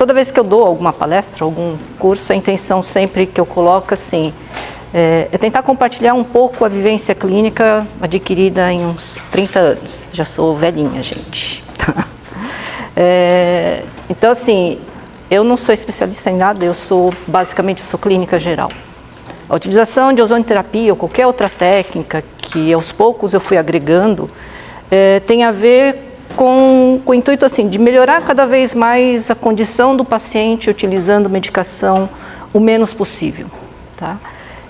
toda vez que eu dou alguma palestra, algum curso, a intenção sempre que eu coloco assim, é tentar compartilhar um pouco a vivência clínica adquirida em uns 30 anos. Já sou velhinha, gente. Então, assim, eu não sou especialista em nada, basicamente sou clínica geral. A utilização de ozonioterapia ou qualquer outra técnica que aos poucos eu fui agregando, tem a ver com o intuito assim, de melhorar cada vez mais a condição do paciente utilizando medicação o menos possível. Tá?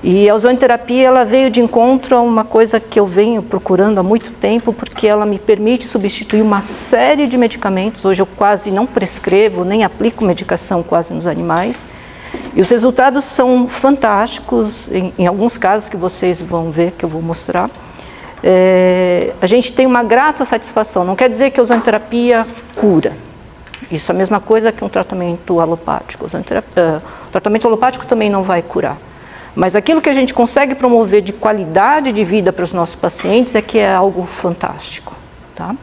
E a ozonioterapia ela veio de encontro a uma coisa que eu venho procurando há muito tempo, porque ela me permite substituir uma série de medicamentos. Hoje eu quase não prescrevo, nem aplico medicação quase nos animais. E os resultados são fantásticos, em alguns casos que vocês vão ver, que eu vou mostrar. A gente tem uma grata satisfação. Não quer dizer que a ozonioterapia cura. Isso é a mesma coisa que um tratamento alopático. O tratamento alopático também não vai curar. Mas aquilo que a gente consegue promover de qualidade de vida para os nossos pacientes é que é algo fantástico. Tá?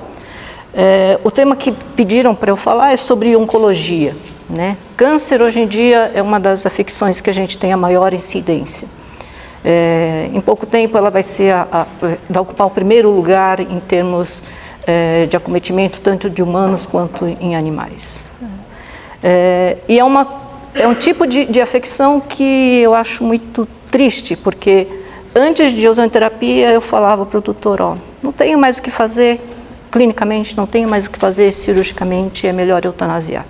O tema que pediram para eu falar é sobre oncologia. Né? Câncer, hoje em dia, é uma das afecções que a gente tem a maior incidência. Em pouco tempo, ela vai ocupar o primeiro lugar em termos de acometimento, tanto de humanos quanto em animais. E é um tipo de afecção que eu acho muito triste, porque antes de ozonioterapia eu falava para o doutor, não tenho mais o que fazer clinicamente, não tenho mais o que fazer cirurgicamente, é melhor eutanasiar.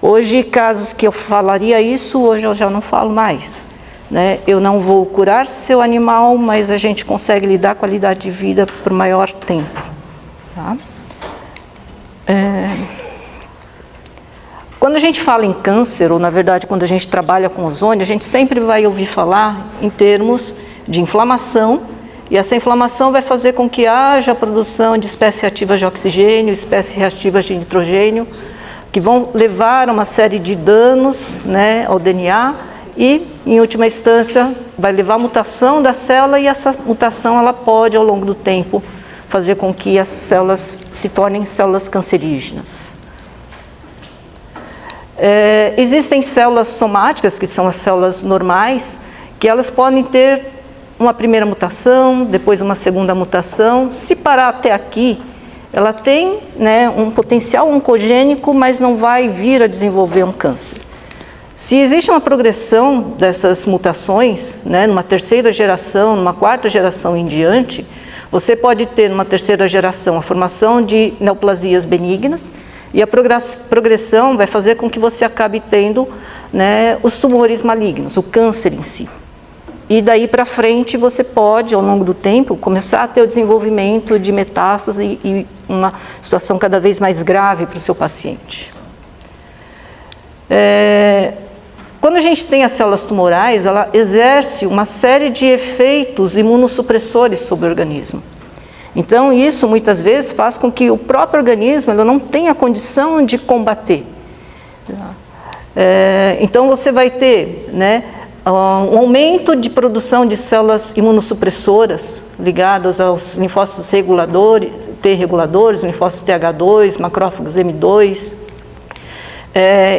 Hoje, casos que eu falaria isso, hoje eu já não falo mais. Né? Eu não vou curar seu animal, mas a gente consegue lhe dar qualidade de vida por maior tempo. Tá? Quando a gente fala em câncer, ou na verdade quando a gente trabalha com ozônio, a gente sempre vai ouvir falar em termos de inflamação, e essa inflamação vai fazer com que haja a produção de espécies reativas de oxigênio, espécies reativas de nitrogênio, que vão levar a uma série de danos, né, ao DNA, e, em última instância, vai levar à mutação da célula, e essa mutação ela pode, ao longo do tempo, fazer com que as células se tornem células cancerígenas. Existem células somáticas, que são as células normais, que elas podem ter uma primeira mutação, depois uma segunda mutação. Se parar até aqui, ela tem, né, um potencial oncogênico, mas não vai vir a desenvolver um câncer. Se existe uma progressão dessas mutações, né, numa terceira geração, numa quarta geração em diante, você pode ter numa terceira geração a formação de neoplasias benignas, e a progressão vai fazer com que você acabe tendo, né, os tumores malignos, o câncer em si. E daí para frente você pode, ao longo do tempo, começar a ter o desenvolvimento de metástase e uma situação cada vez mais grave para o seu paciente. Quando a gente tem as células tumorais, ela exerce uma série de efeitos imunossupressores sobre o organismo. Então, isso muitas vezes faz com que o próprio organismo não tenha condição de combater. Então, você vai ter, né, um aumento de produção de células imunossupressoras ligadas aos linfócitos reguladores, T reguladores, linfócitos TH2, macrófagos M2.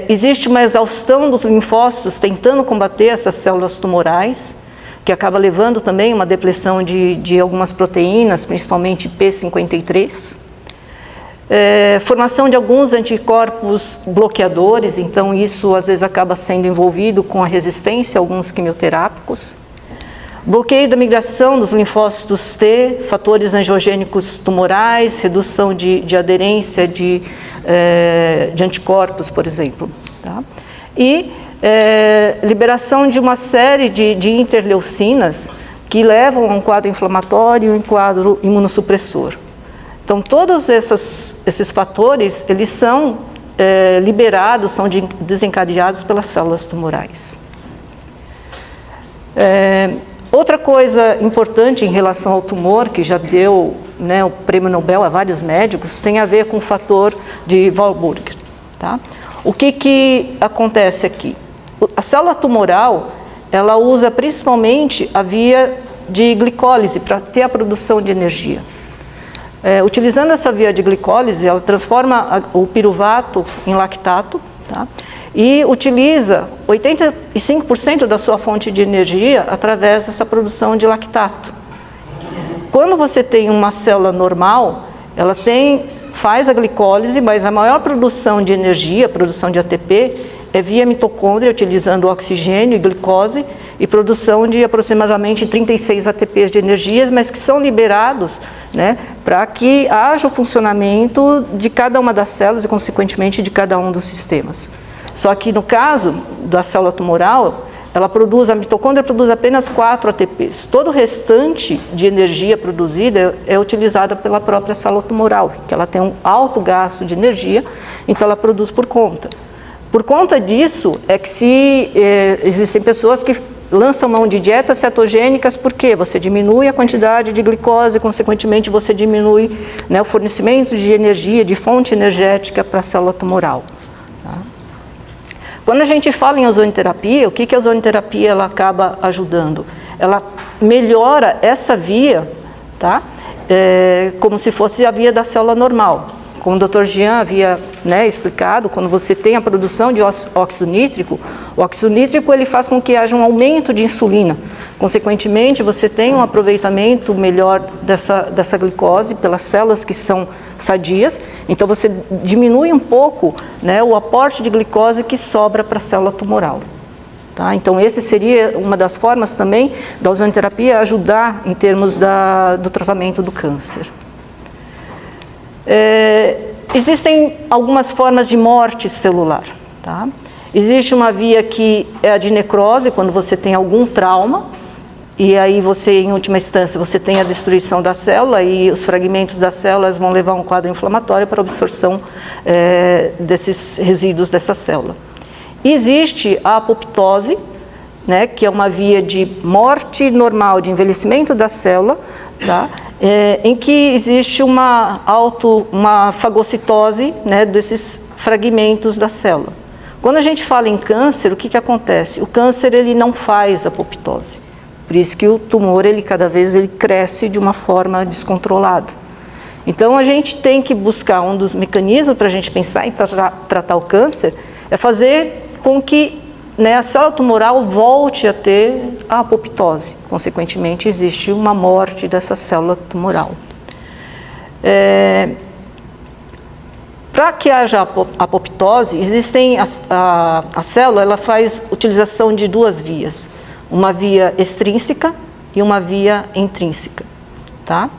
Existe uma exaustão dos linfócitos tentando combater essas células tumorais, que acaba levando também uma depressão de algumas proteínas, principalmente P53. Formação de alguns anticorpos bloqueadores, então isso às vezes acaba sendo envolvido com a resistência a alguns quimioterápicos. Bloqueio da migração dos linfócitos T, fatores angiogênicos tumorais, redução de aderência de anticorpos, por exemplo. Tá? E liberação de uma série de interleucinas que levam a um quadro inflamatório e um quadro imunossupressor. Então, todos esses fatores, eles são liberados, são desencadeados pelas células tumorais. Outra coisa importante em relação ao tumor, que já deu, né, o prêmio Nobel a vários médicos, tem a ver com o fator de Warburg. Tá? O que acontece aqui? A célula tumoral, ela usa principalmente a via de glicólise para ter a produção de energia. Utilizando essa via de glicólise, ela transforma o piruvato em lactato, tá? E utiliza 85% da sua fonte de energia através dessa produção de lactato. Quando você tem uma célula normal, ela faz a glicólise, mas a maior produção de energia, produção de ATP, é via mitocôndria, utilizando oxigênio e glicose, e produção de aproximadamente 36 ATPs de energia, mas que são liberados, né, para que haja o funcionamento de cada uma das células e, consequentemente, de cada um dos sistemas. Só que no caso da célula tumoral, a mitocôndria produz apenas 4 ATPs. Todo o restante de energia produzida é utilizada pela própria célula tumoral, que ela tem um alto gasto de energia, então ela produz por conta. Por conta disso, é que existem pessoas que lançam mão de dietas cetogênicas, porque você diminui a quantidade de glicose, consequentemente você diminui, né, o fornecimento de energia, de fonte energética para a célula tumoral. Tá? Quando a gente fala em ozonoterapia, o que a ozonoterapia ela acaba ajudando? Ela melhora essa via, tá? Como se fosse a via da célula normal. Como o Dr. Jean havia, né, explicado, quando você tem a produção de óxido nítrico, o óxido nítrico ele faz com que haja um aumento de insulina. Consequentemente, você tem um aproveitamento melhor dessa glicose pelas células que são sadias, então você diminui um pouco, né, o aporte de glicose que sobra para a célula tumoral. Tá? Então, esse seria uma das formas também da ozonoterapia ajudar em termos do tratamento do câncer. Existem algumas formas de morte celular. Tá? Existe uma via que é a de necrose, quando você tem algum trauma, e aí você, em última instância, você tem a destruição da célula e os fragmentos das células vão levar a um quadro inflamatório para a absorção desses resíduos dessa célula. Existe a apoptose, né, que é uma via de morte normal, de envelhecimento da célula, tá? Em que existe uma fagocitose, né, desses fragmentos da célula. Quando a gente fala em câncer, o que acontece? O câncer ele não faz apoptose. Por isso que o tumor cada vez cresce de uma forma descontrolada. Então a gente tem que buscar um dos mecanismos para a gente pensar em tratar o câncer, é fazer com que, né, a célula tumoral volte a ter a apoptose. Consequentemente, existe uma morte dessa célula tumoral. Para que haja apoptose, a célula ela faz utilização de duas vias. Uma via extrínseca e uma via intrínseca. Tá?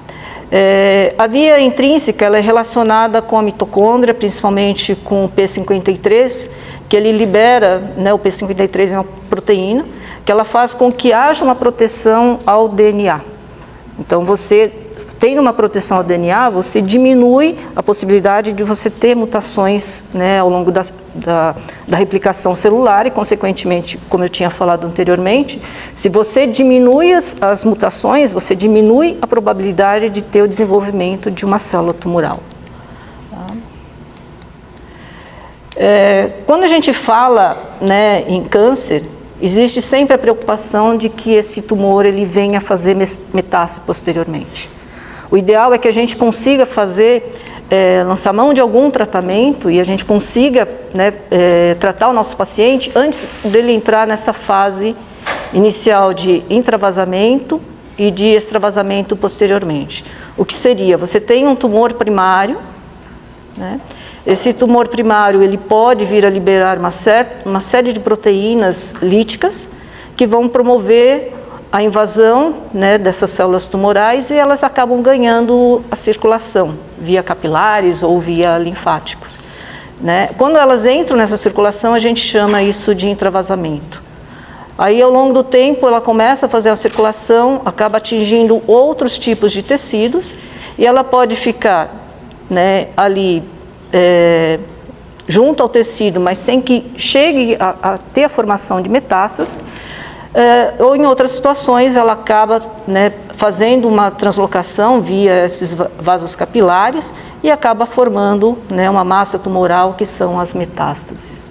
A via intrínseca ela é relacionada com a mitocôndria, principalmente com o P53, que ele libera, né, o P53 é uma proteína, que ela faz com que haja uma proteção ao DNA. Então, você tendo uma proteção ao DNA, você diminui a possibilidade de você ter mutações, né, ao longo da replicação celular e, consequentemente, como eu tinha falado anteriormente, se você diminui as mutações, você diminui a probabilidade de ter o desenvolvimento de uma célula tumoral. Quando a gente fala, né, em câncer, existe sempre a preocupação de que esse tumor ele venha a fazer metástase posteriormente. O ideal é que a gente consiga lançar mão de algum tratamento e a gente consiga, né, tratar o nosso paciente antes dele entrar nessa fase inicial de intravasamento e de extravasamento posteriormente. O que seria? Você tem um tumor primário, né? Esse tumor primário ele pode vir a liberar uma série de proteínas líticas que vão promover a invasão, né, dessas células tumorais e elas acabam ganhando a circulação via capilares ou via linfáticos. Né? Quando elas entram nessa circulação, a gente chama isso de intravasamento. Aí, ao longo do tempo, ela começa a fazer a circulação, acaba atingindo outros tipos de tecidos e ela pode ficar, né, ali junto ao tecido, mas sem que chegue a ter a formação de metástases, ou em outras situações ela acaba, né, fazendo uma translocação via esses vasos capilares e acaba formando, né, uma massa tumoral que são as metástases.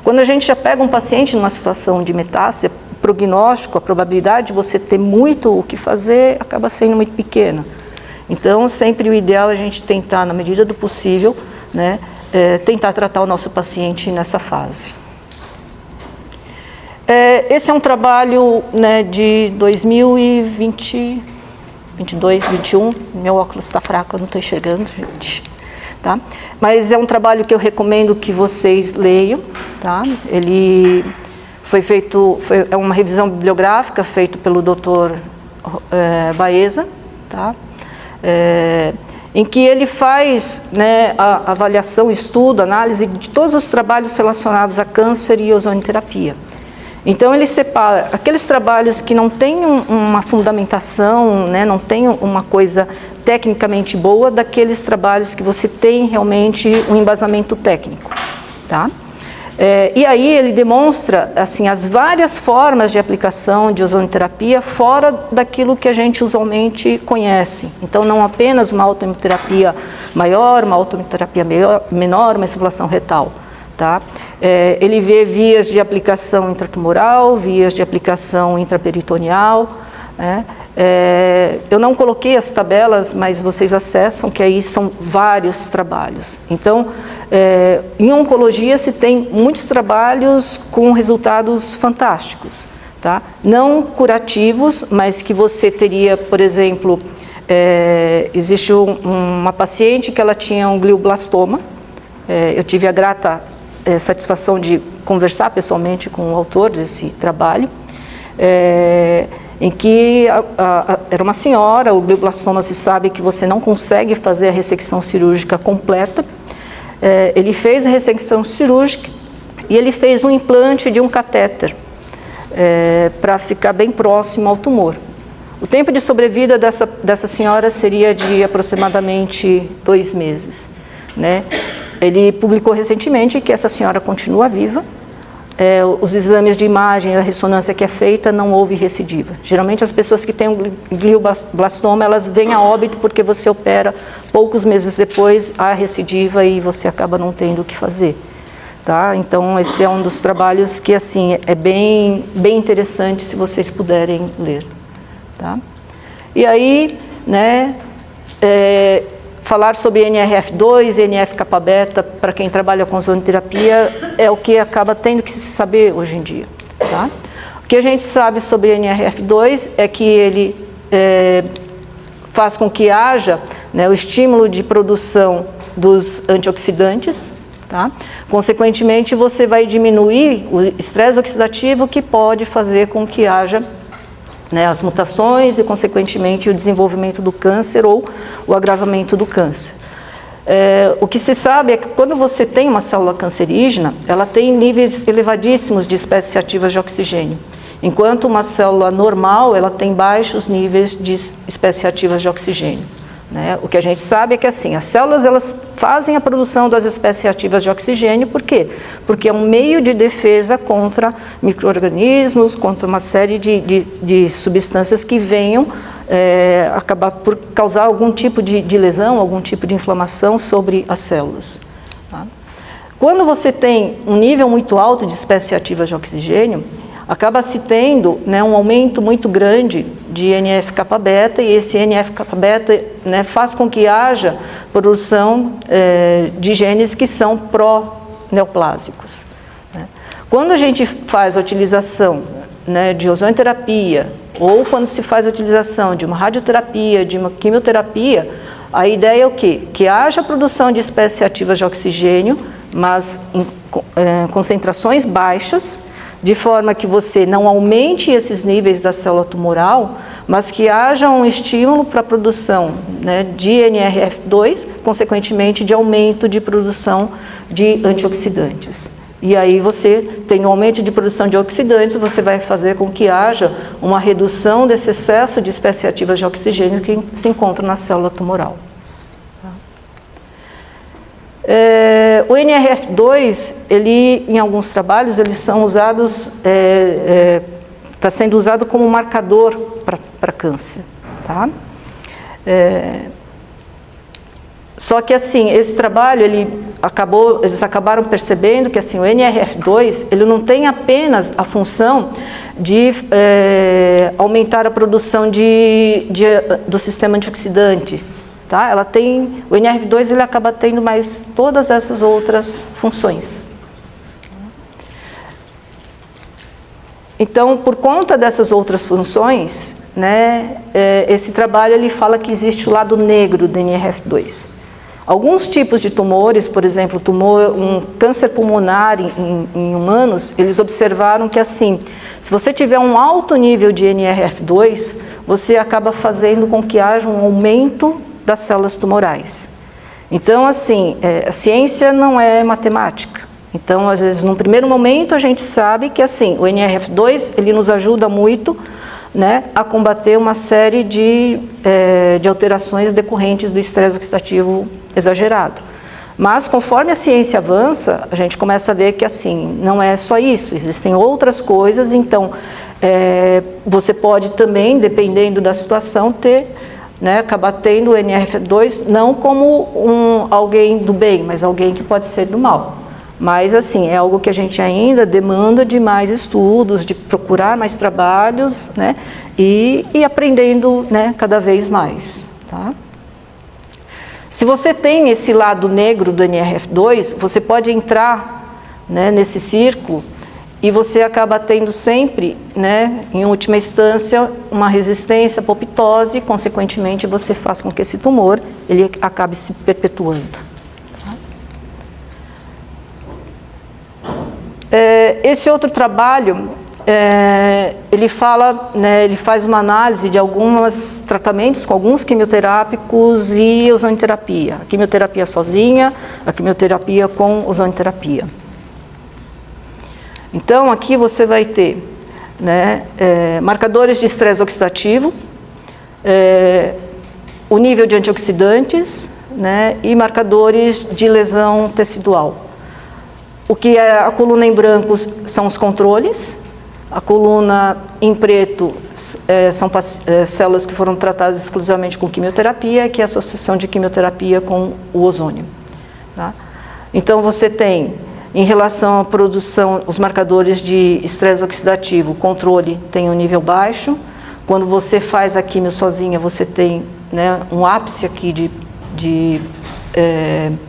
Quando a gente já pega um paciente numa situação de metástase, o prognóstico, a probabilidade de você ter muito o que fazer acaba sendo muito pequena. Então, sempre o ideal é a gente tentar, na medida do possível, né, tentar tratar o nosso paciente nessa fase. Esse é um trabalho, né, de 2020, 22, 21, meu óculos está fraco, eu não estou enxergando, gente. Tá? Mas é um trabalho que eu recomendo que vocês leiam. Tá? Ele é uma revisão bibliográfica feita pelo Dr. Baeza, tá? Em que ele faz, né, a avaliação, estudo, análise de todos os trabalhos relacionados a câncer e ozonioterapia. Então ele separa aqueles trabalhos que não têm uma fundamentação, né, não tem uma coisa tecnicamente boa, daqueles trabalhos que você tem realmente um embasamento técnico. Tá? E aí ele demonstra assim, as várias formas de aplicação de ozonioterapia fora daquilo que a gente usualmente conhece. Então não apenas uma autoterapia maior, uma autoterapia menor, uma insuflação retal. Tá? Ele vê vias de aplicação intratumoral, vias de aplicação intraperitoneal. Né? Eu não coloquei as tabelas, mas vocês acessam, que aí são vários trabalhos. Então, em oncologia se tem muitos trabalhos com resultados fantásticos. Tá? Não curativos, mas que você teria, por exemplo, existe uma paciente que ela tinha um glioblastoma. Eu tive a grata satisfação de conversar pessoalmente com o autor desse trabalho, em que era uma senhora, o glioblastoma se sabe que você não consegue fazer a ressecção cirúrgica completa. Ele fez a ressecção cirúrgica e ele fez um implante de um catéter para ficar bem próximo ao tumor. O tempo de sobrevida dessa senhora seria de aproximadamente 2 meses. Né? Ele publicou recentemente que essa senhora continua viva. Os exames de imagem, a ressonância que é feita, não houve recidiva. Geralmente as pessoas que têm um glioblastoma, elas vêm a óbito porque você opera poucos meses depois, há recidiva e você acaba não tendo o que fazer. Tá? Então esse é um dos trabalhos que assim, é bem interessante se vocês puderem ler. Tá? E aí, né, falar sobre NRF2, NF-kappa-beta, para quem trabalha com ozonioterapia, é o que acaba tendo que se saber hoje em dia. Tá? O que a gente sabe sobre NRF2 é que ele faz com que haja, né, o estímulo de produção dos antioxidantes. Tá? Consequentemente, você vai diminuir o estresse oxidativo, que pode fazer com que haja, né, as mutações e, consequentemente, o desenvolvimento do câncer ou o agravamento do câncer. O que se sabe é que quando você tem uma célula cancerígena, ela tem níveis elevadíssimos de espécies ativas de oxigênio, enquanto uma célula normal, ela tem baixos níveis de espécies ativas de oxigênio. Né? O que a gente sabe é que assim, as células elas fazem a produção das espécies ativas de oxigênio, por quê? Porque é um meio de defesa contra micro-organismos, contra uma série de substâncias que venham acabar por causar algum tipo de lesão, algum tipo de inflamação sobre as células. Tá? Quando você tem um nível muito alto de espécies ativas de oxigênio, acaba se tendo, né, um aumento muito grande de NF-kappa-beta, e esse NF-kappa-beta, né, faz com que haja produção de genes que são pró-neoplásicos. Né. Quando a gente faz a utilização, né, de ozonioterapia, ou quando se faz a utilização de uma radioterapia, de uma quimioterapia, a ideia é o quê? Que haja produção de espécies ativas de oxigênio, mas em concentrações baixas, de forma que você não aumente esses níveis da célula tumoral, mas que haja um estímulo para a produção, né, de NRF2, consequentemente de aumento de produção de antioxidantes. E aí você tem um aumento de produção de oxidantes, você vai fazer com que haja uma redução desse excesso de espécies ativas de oxigênio que se encontra na célula tumoral. O NRF2, ele, em alguns trabalhos, eles são usados, está sendo usado como marcador para câncer. Tá? Só que assim, esse trabalho, eles acabaram percebendo que assim, o NRF2, ele não tem apenas a função de aumentar a produção do sistema antioxidante, tá? Ela tem, o NRF2 ele acaba tendo mais todas essas outras funções. Então, por conta dessas outras funções, né, esse trabalho ele fala que existe o lado negro do NRF2. Alguns tipos de tumores, por exemplo, um câncer pulmonar em humanos, eles observaram que assim, se você tiver um alto nível de NRF2, você acaba fazendo com que haja um aumento das células tumorais. Então, assim, a ciência não é matemática. Então, às vezes, num primeiro momento, a gente sabe que assim, o NRF2 ele nos ajuda muito, né, a combater uma série de alterações decorrentes do estresse oxidativo exagerado. Mas conforme a ciência avança, a gente começa a ver que assim, não é só isso, existem outras coisas, então você pode também, dependendo da situação, acabar tendo o NRF2 não como alguém do bem, mas alguém que pode ser do mal. Mas, assim, é algo que a gente ainda demanda de mais estudos, de procurar mais trabalhos, né, e aprendendo, né, cada vez mais, tá? Se você tem esse lado negro do NRF2, você pode entrar, né, nesse círculo e você acaba tendo sempre, né, em última instância, uma resistência à apoptose e, consequentemente, você faz com que esse tumor ele acabe se perpetuando. Esse outro trabalho, ele fala, né, ele faz uma análise de alguns tratamentos com alguns quimioterápicos e ozonioterapia. A quimioterapia sozinha, a quimioterapia com ozonioterapia. Então, aqui você vai ter, né, marcadores de estresse oxidativo, o nível de antioxidantes, né, e marcadores de lesão tecidual. O que é a coluna em branco são os controles, a coluna em preto são células que foram tratadas exclusivamente com quimioterapia, que é a associação de quimioterapia com o ozônio. Tá? Então você tem, em relação à produção, os marcadores de estresse oxidativo, o controle tem um nível baixo. Quando você faz a quimio sozinha, você tem, né, um ápice aqui de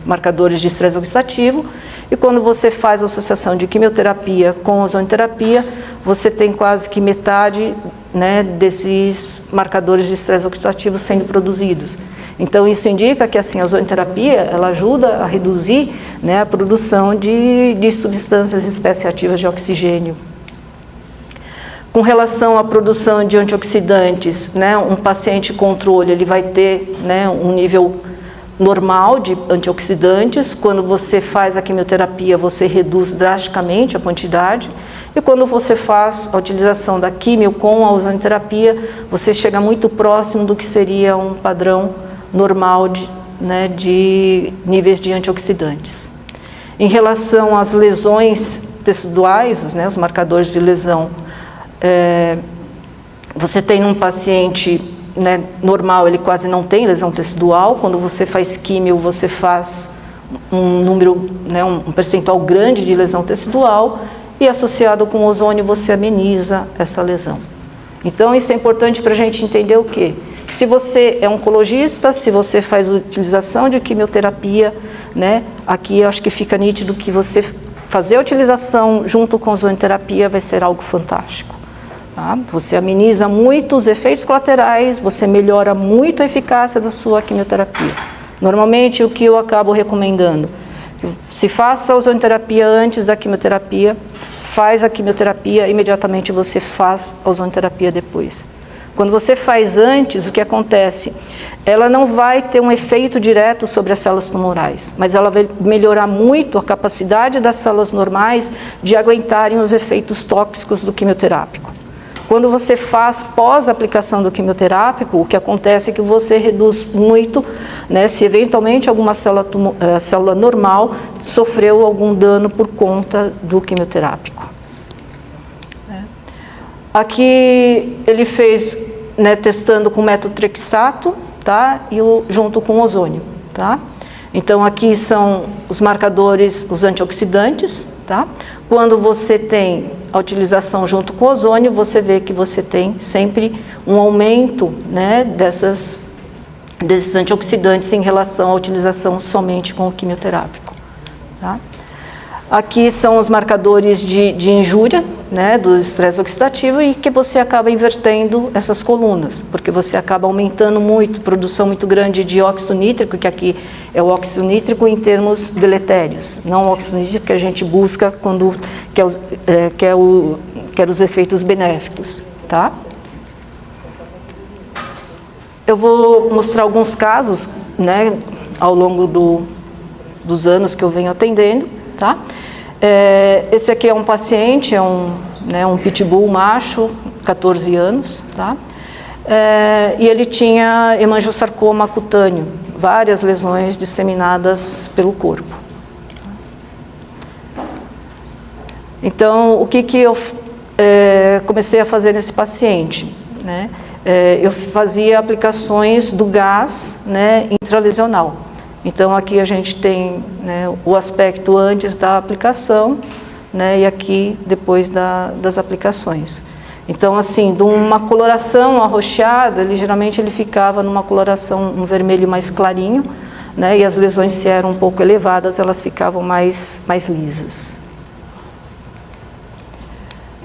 marcadores de estresse oxidativo. E quando você faz a associação de quimioterapia com ozonioterapia, você tem quase que metade, né, desses marcadores de estresse oxidativo sendo produzidos. Então, isso indica que assim, a ozonioterapia ela ajuda a reduzir, né, a produção de substâncias de espécies ativas de oxigênio. Com relação à produção de antioxidantes, né, um paciente controle ele vai ter, né, um nível normal de antioxidantes. Quando você faz a quimioterapia, você reduz drasticamente a quantidade, e quando você faz a utilização da quimio com a ozonioterapia, você chega muito próximo do que seria um padrão normal de níveis de antioxidantes. Em relação às lesões teciduais, né, os marcadores de lesão, você tem um paciente, né, normal, ele quase não tem lesão tecidual. Quando você faz químio, você faz um número, né, um percentual grande de lesão tecidual, e associado com ozônio você ameniza essa lesão. Então isso é importante para a gente entender o quê? Que se você é oncologista, se você faz utilização de quimioterapia, né, aqui eu acho que fica nítido que você fazer a utilização junto com a ozonioterapia vai ser algo fantástico. Tá? Você ameniza muito os efeitos colaterais, você melhora muito a eficácia da sua quimioterapia. Normalmente, o que eu acabo recomendando, se faça a ozonioterapia antes da quimioterapia, faz a quimioterapia, imediatamente você faz a ozonioterapia depois. Quando você faz antes, o que acontece? Ela não vai ter um efeito direto sobre as células tumorais, mas ela vai melhorar muito a capacidade das células normais de aguentarem os efeitos tóxicos do quimioterápico. Quando você faz pós-aplicação do quimioterápico, o que acontece é que você reduz muito, né, se eventualmente alguma célula normal sofreu algum dano por conta do quimioterápico. Aqui ele fez, né, testando com metotrexato, tá, e junto com ozônio. Tá? Então aqui são os marcadores, os antioxidantes. Tá? Quando você tem a utilização junto com o ozônio, você vê que você tem sempre um aumento, né, desses antioxidantes em relação à utilização somente com o quimioterápico. Tá? Aqui são os marcadores de injúria, né, do estresse oxidativo, e que você acaba invertendo essas colunas, porque você acaba aumentando muito, produção muito grande de óxido nítrico, que aqui é o óxido nítrico em termos deletérios, não o óxido nítrico que a gente busca quando quer os efeitos benéficos. Tá? Eu vou mostrar alguns casos, né, ao longo dos anos que eu venho atendendo. Tá? Esse aqui é um paciente, é um pitbull macho, 14 anos, tá? E ele tinha hemangiosarcoma cutâneo, várias lesões disseminadas pelo corpo. Então, o que eu comecei a fazer nesse paciente? Né? Eu fazia aplicações do gás, né, intralesional. Então, aqui a gente tem, né, o aspecto antes da aplicação, né, e aqui depois das aplicações. Então, assim, de uma coloração arroxeada, geralmente ele ficava numa coloração, um vermelho mais clarinho, né, e as lesões, se eram um pouco elevadas, elas ficavam mais lisas.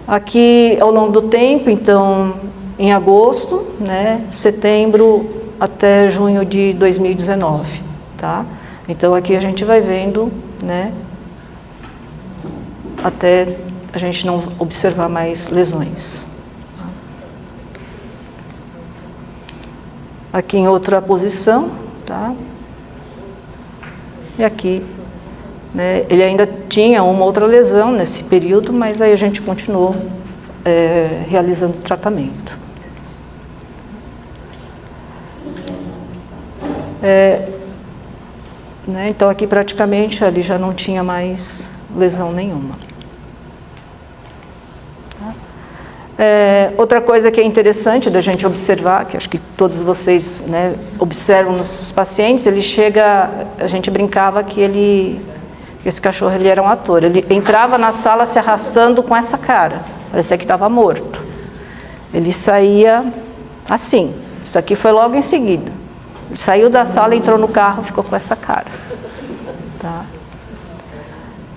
Aqui, ao longo do tempo, então, em agosto, né, setembro até junho de 2019. Tá? Então, aqui a gente vai vendo, né, até a gente não observar mais lesões. Aqui em outra posição, tá? E aqui, né, ele ainda tinha uma outra lesão nesse período, mas aí a gente continuou realizando o tratamento. Né, então, aqui praticamente ali já não tinha mais lesão nenhuma. Tá? Outra coisa que é interessante da gente observar, que acho que todos vocês, né, observam nos pacientes, ele chega, a gente brincava que esse cachorro ele era um ator, ele entrava na sala se arrastando com essa cara, parecia que estava morto. Ele saía assim, isso aqui foi logo em seguida. Ele saiu da sala, entrou no carro, ficou com essa cara. Tá?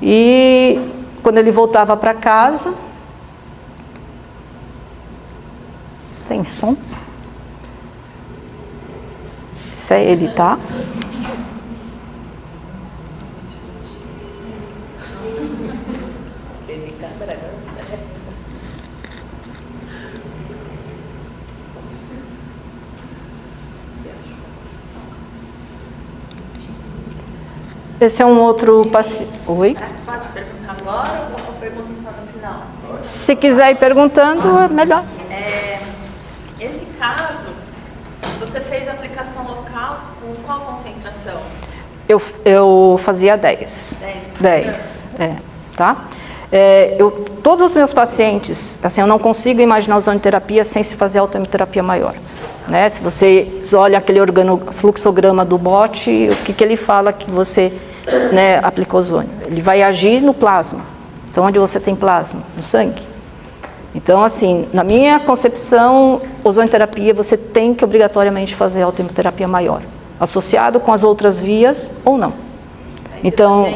E quando ele voltava para casa... Tem som? Isso é ele, tá? Esse é um outro paciente. Oi? Pode perguntar agora ou pergunta só no final? Se quiser ir perguntando, é melhor. Esse caso, você fez a aplicação local com qual concentração? Eu fazia 10. 10, tá? Todos os meus pacientes, assim, eu não consigo imaginar usando terapia sem se fazer autoterapia maior. Né? Se você olha aquele fluxograma do bote, o que ele fala que você, né, aplicou ozônio? Ele vai agir no plasma. Então, onde você tem plasma? No sangue. Então, assim, na minha concepção, ozonioterapia, você tem que obrigatoriamente fazer autoterapia maior, associado com as outras vias ou não. Então,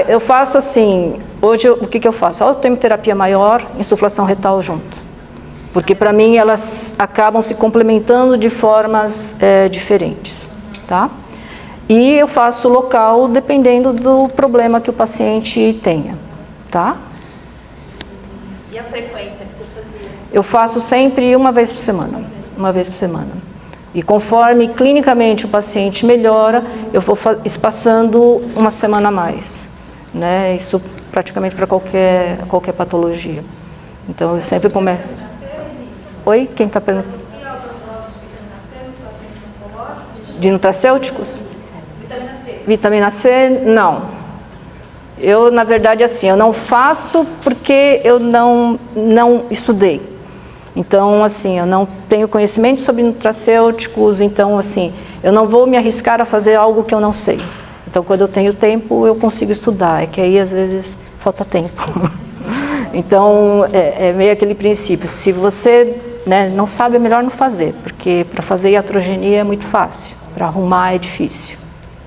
eu faço assim, hoje o que eu faço? Autoterapia maior, insuflação retal junto. Porque para mim elas acabam se complementando de formas diferentes, tá? E eu faço local dependendo do problema que o paciente tenha, tá? E a frequência que você fazia? Eu faço sempre uma vez por semana. E conforme clinicamente o paciente melhora, eu vou espaçando uma semana a mais, né? Isso praticamente para qualquer patologia. Então eu sempre começo. Oi, quem está perguntando? De nutracêuticos? Vitamina C. Vitamina C, não. Eu, na verdade, assim, eu não faço porque eu não estudei. Então, assim, eu não tenho conhecimento sobre nutracêuticos, então, assim, eu não vou me arriscar a fazer algo que eu não sei. Então, quando eu tenho tempo, eu consigo estudar, é que aí, às vezes, falta tempo. Então, é meio aquele princípio, se você né, não sabe, é melhor não fazer, porque para fazer iatrogenia é muito fácil, para arrumar é difícil,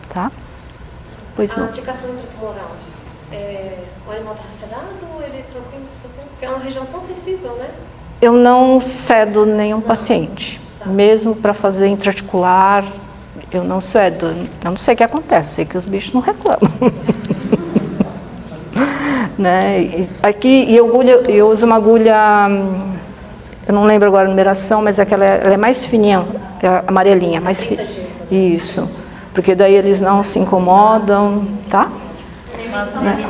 tá? Pois não. A aplicação intratumoral, o animal está sedado ou ele é tranquilo? Porque é uma região tão sensível, né? Eu não cedo nenhum paciente, mesmo para fazer intraarticular, eu não cedo. Eu não sei o que acontece, eu sei que os bichos não reclamam. Né? Aqui, eu uso uma agulha, eu não lembro agora a numeração, mas ela é mais fininha, é amarelinha, mais fininha. Isso, porque daí eles não se incomodam, tá? Né?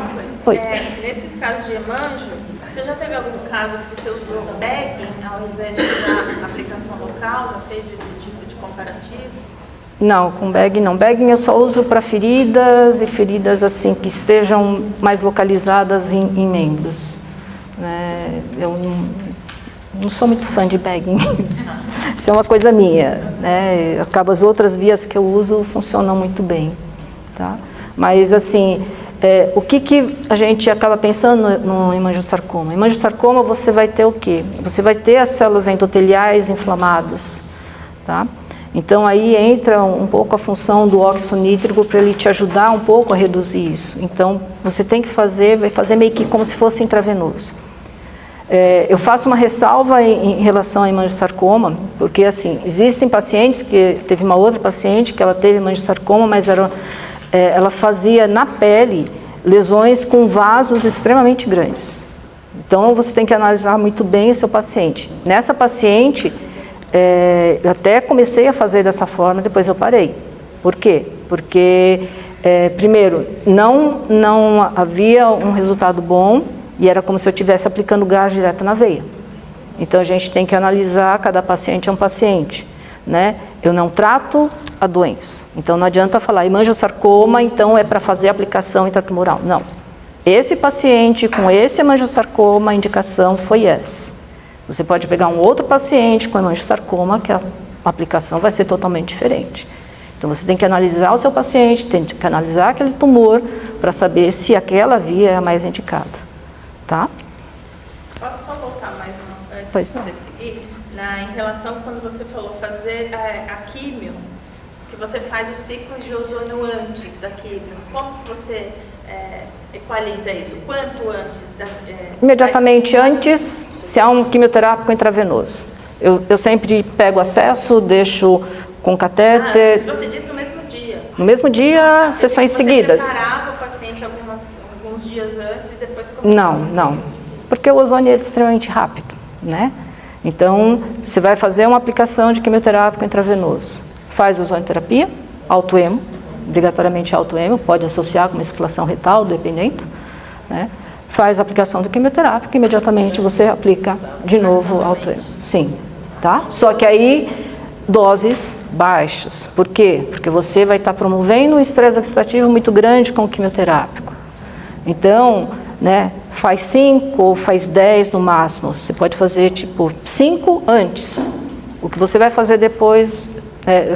Nesses casos de hemanjo, você já teve algum caso que você usou bagging ao invés de usar aplicação local? Já fez esse tipo de comparativo? Não, com bagging não. Bagging eu só uso para feridas e feridas assim que estejam mais localizadas em membros. Né? Eu não sou muito fã de bagging. Isso é uma coisa minha. Né? Acaba as outras vias que eu uso funcionam muito bem. Tá? Mas assim, o que a gente acaba pensando no hemangiosarcoma? Hemangiosarcoma você vai ter o quê? Você vai ter as células endoteliais inflamadas. Tá? Então aí entra um pouco a função do óxido nítrico para ele te ajudar um pouco a reduzir isso. Então você tem que vai fazer meio que como se fosse intravenoso. Eu faço uma ressalva em relação ao hemangiosarcoma, porque assim, existem pacientes, teve uma outra paciente que ela teve hemangiosarcoma, mas ela fazia na pele lesões com vasos extremamente grandes. Então você tem que analisar muito bem o seu paciente. Nessa paciente, eu até comecei a fazer dessa forma, depois eu parei. Por quê? Porque, primeiro, não havia um resultado bom e era como se eu estivesse aplicando gás direto na veia. Então, a gente tem que analisar, cada paciente é um paciente. Né? Eu não trato a doença. Então, não adianta falar hemangiosarcoma, então é para fazer aplicação intratumoral. Não. Esse paciente com esse hemangiosarcoma, a indicação foi essa. Você pode pegar um outro paciente com hemangiosarcoma, que a aplicação vai ser totalmente diferente. Então, você tem que analisar o seu paciente, tem que analisar aquele tumor, para saber se aquela via é a mais indicada. Tá? Posso só voltar mais uma antes Pois de você seguir? Em relação quando você falou fazer a químio, que você faz os ciclos de ozônio antes da químio, como que você equaliza isso? Quanto antes? Imediatamente antes, se há um quimioterápico intravenoso. Eu sempre pego acesso, deixo com catéter. Você diz no mesmo dia? No mesmo dia, sessões seguidas. Você preparava o paciente alguns dias antes e depois começava? Não. Porque o ozônio é extremamente rápido, né? Então, você vai fazer uma aplicação de quimioterápico intravenoso. Faz ozonioterapia, autoemo, obrigatoriamente autoemo, pode associar com uma insuflação retal, dependendo, né? Faz a aplicação do quimioterápico, imediatamente você aplica de novo autoemo. Sim, tá? Só que aí, doses baixas. Por quê? Porque você vai estar promovendo um estresse oxidativo muito grande com o quimioterápico. Então, né, faz 5 ou faz 10 no máximo. Você pode fazer tipo 5 antes. O que você vai fazer depois,